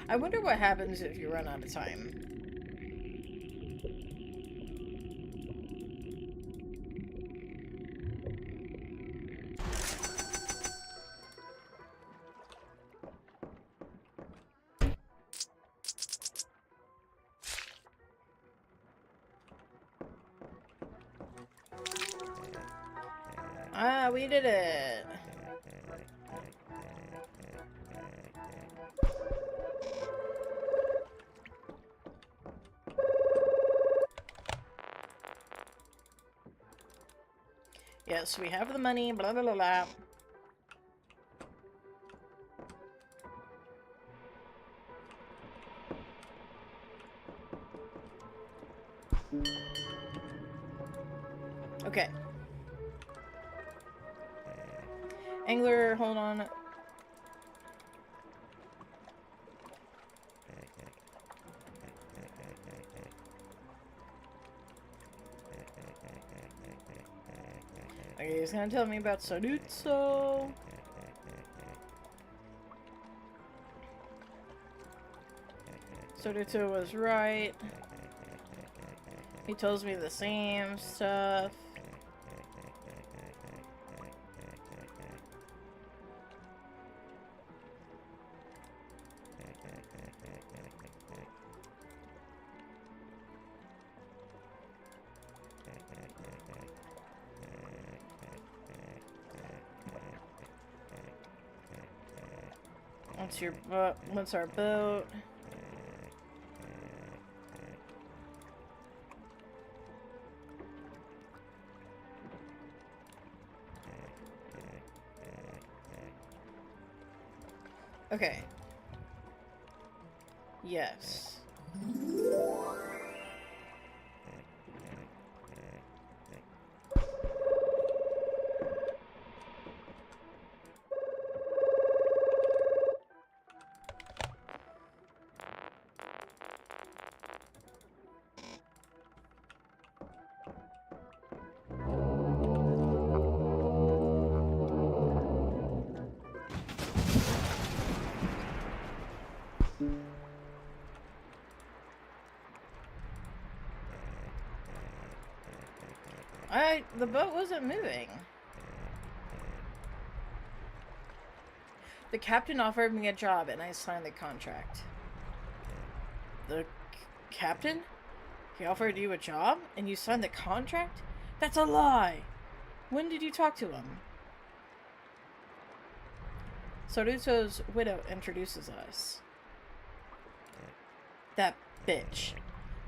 I wonder what happens if you run out of time. Ah, we did it! Yes, we have the money, blah blah blah blah. Okay. Angler, hold on. Okay, he's gonna tell me about Sodutsu. Sodutsu was right. He tells me the same stuff. What's our boat? Okay. Yes. The boat wasn't moving. The captain offered me a job and I signed the contract. The captain? He offered you a job and you signed the contract? That's a lie! When did you talk to him? Soruto's widow introduces us. That bitch.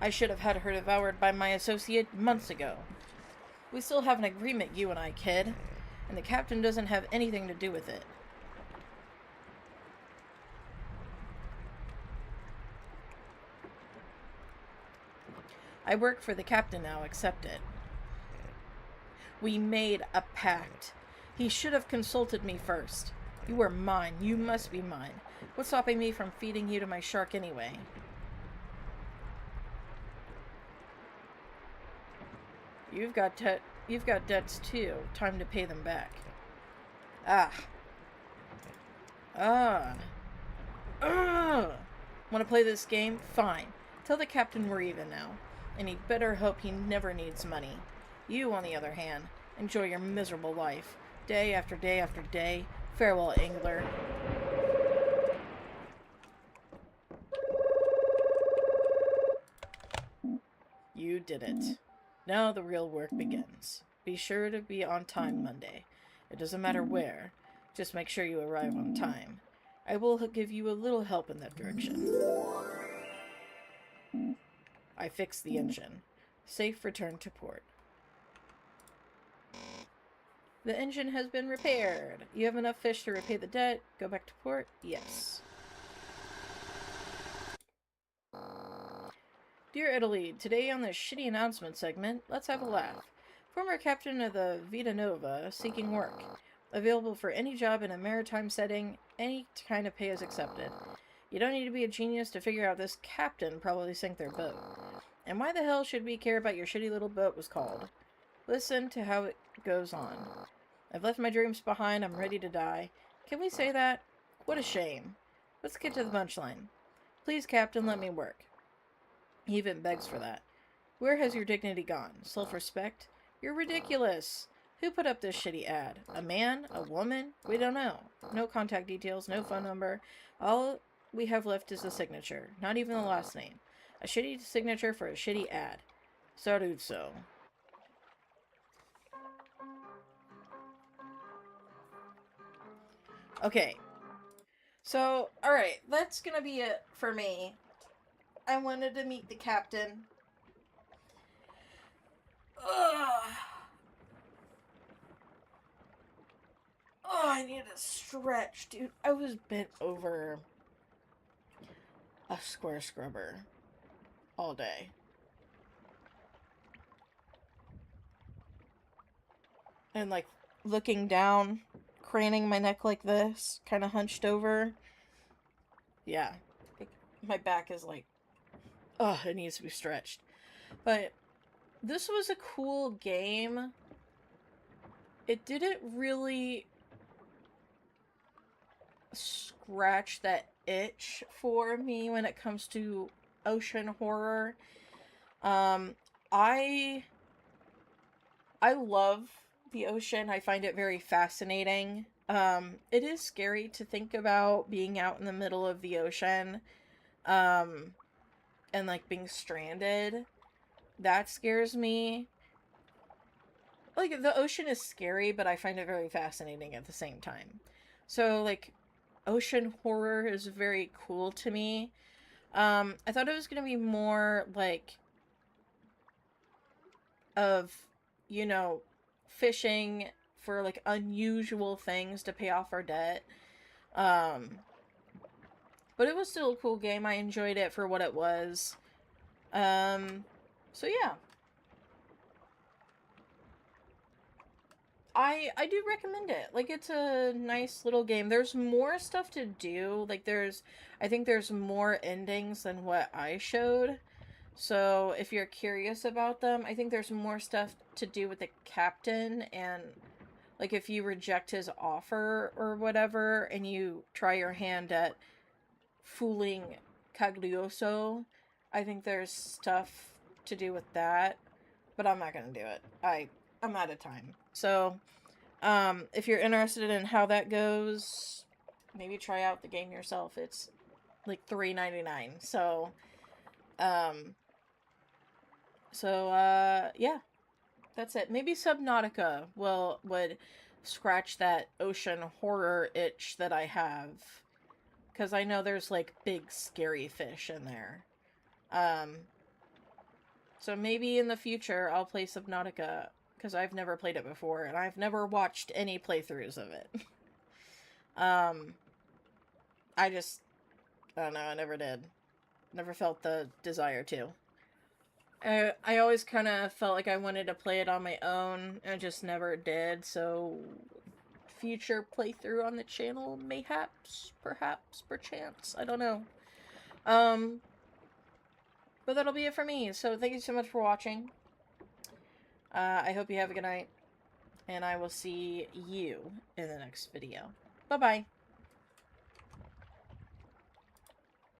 I should have had her devoured by my associate months ago. We still have an agreement, you and I, kid. And the captain doesn't have anything to do with it. I work for the captain now, accept it. We made a pact. He should have consulted me first. You are mine. You must be mine. What's stopping me from feeding you to my shark anyway? You've got debts too. Time to pay them back. Want to play this game? Fine. Tell the captain we're even now. And he'd better hope he never needs money. You, on the other hand, enjoy your miserable life. Day after day after day. Farewell, angler. You did it. Now the real work begins. Be sure to be on time Monday. It doesn't matter where. Just make sure you arrive on time. I will give you a little help in that direction. I fixed the engine. Safe return to port. The engine has been repaired. You have enough fish to repay the debt. Go back to port? Yes. Dear Italy, today on this shitty announcement segment, let's have a laugh. Former captain of the Vita Nova, seeking work. Available for any job in a maritime setting, any kind of pay is accepted. You don't need to be a genius to figure out this captain probably sank their boat. And why the hell should we care about your shitty little boat was called? Listen to how it goes on. I've left my dreams behind, I'm ready to die. Can we say that? What a shame. Let's get to the punchline. Please, Captain, let me work. He even begs for that. Where has your dignity gone? Self-respect? You're ridiculous. Who put up this shitty ad? A man? A woman? We don't know. No contact details, no phone number. All we have left is the signature. Not even the last name. A shitty signature for a shitty ad. Saruzzo. Okay. So, alright. That's gonna be it for me. I wanted to meet the captain. Ugh. Oh, I need a stretch, dude. I was bent over a square scrubber all day. And, like, looking down, craning my neck like this, kind of hunched over. Yeah. My back is like, oh, it needs to be stretched. But this was a cool game. It didn't really scratch that itch for me when it comes to ocean horror. I love the ocean. I find it very fascinating. It is scary to think about being out in the middle of the ocean, and like being stranded. That scares me. Like, the ocean is scary, but I find it very fascinating at the same time. So, like, ocean horror is very cool to me. I thought it was gonna be more like of, you know, fishing for like unusual things to pay off our debt. Um, but it was still a cool game. I enjoyed it for what it was. Um, so yeah. I do recommend it. Like, it's a nice little game. There's more stuff to do. Like, I think there's more endings than what I showed. So, if you're curious about them, I think there's more stuff to do with the captain, and like if you reject his offer or whatever and you try your hand at fooling Caglioso, I think there's stuff to do with that, but I'm not going to do it. I'm out of time. So, if you're interested in how that goes, maybe try out the game yourself. It's like $3.99. So, um, yeah, that's it. Maybe Subnautica would scratch that ocean horror itch that I have, because I know there's like big scary fish in there. Um, so maybe in the future I'll play Subnautica, because I've never played it before and I've never watched any playthroughs of it. um, I don't know. I never did. Never felt the desire to. I always kind of felt like I wanted to play it on my own, and just never did, so future playthrough on the channel, mayhaps, perhaps, perchance, I don't know. But that'll be it for me, so thank you so much for watching. I hope you have a good night, and I will see you in the next video. Bye-bye.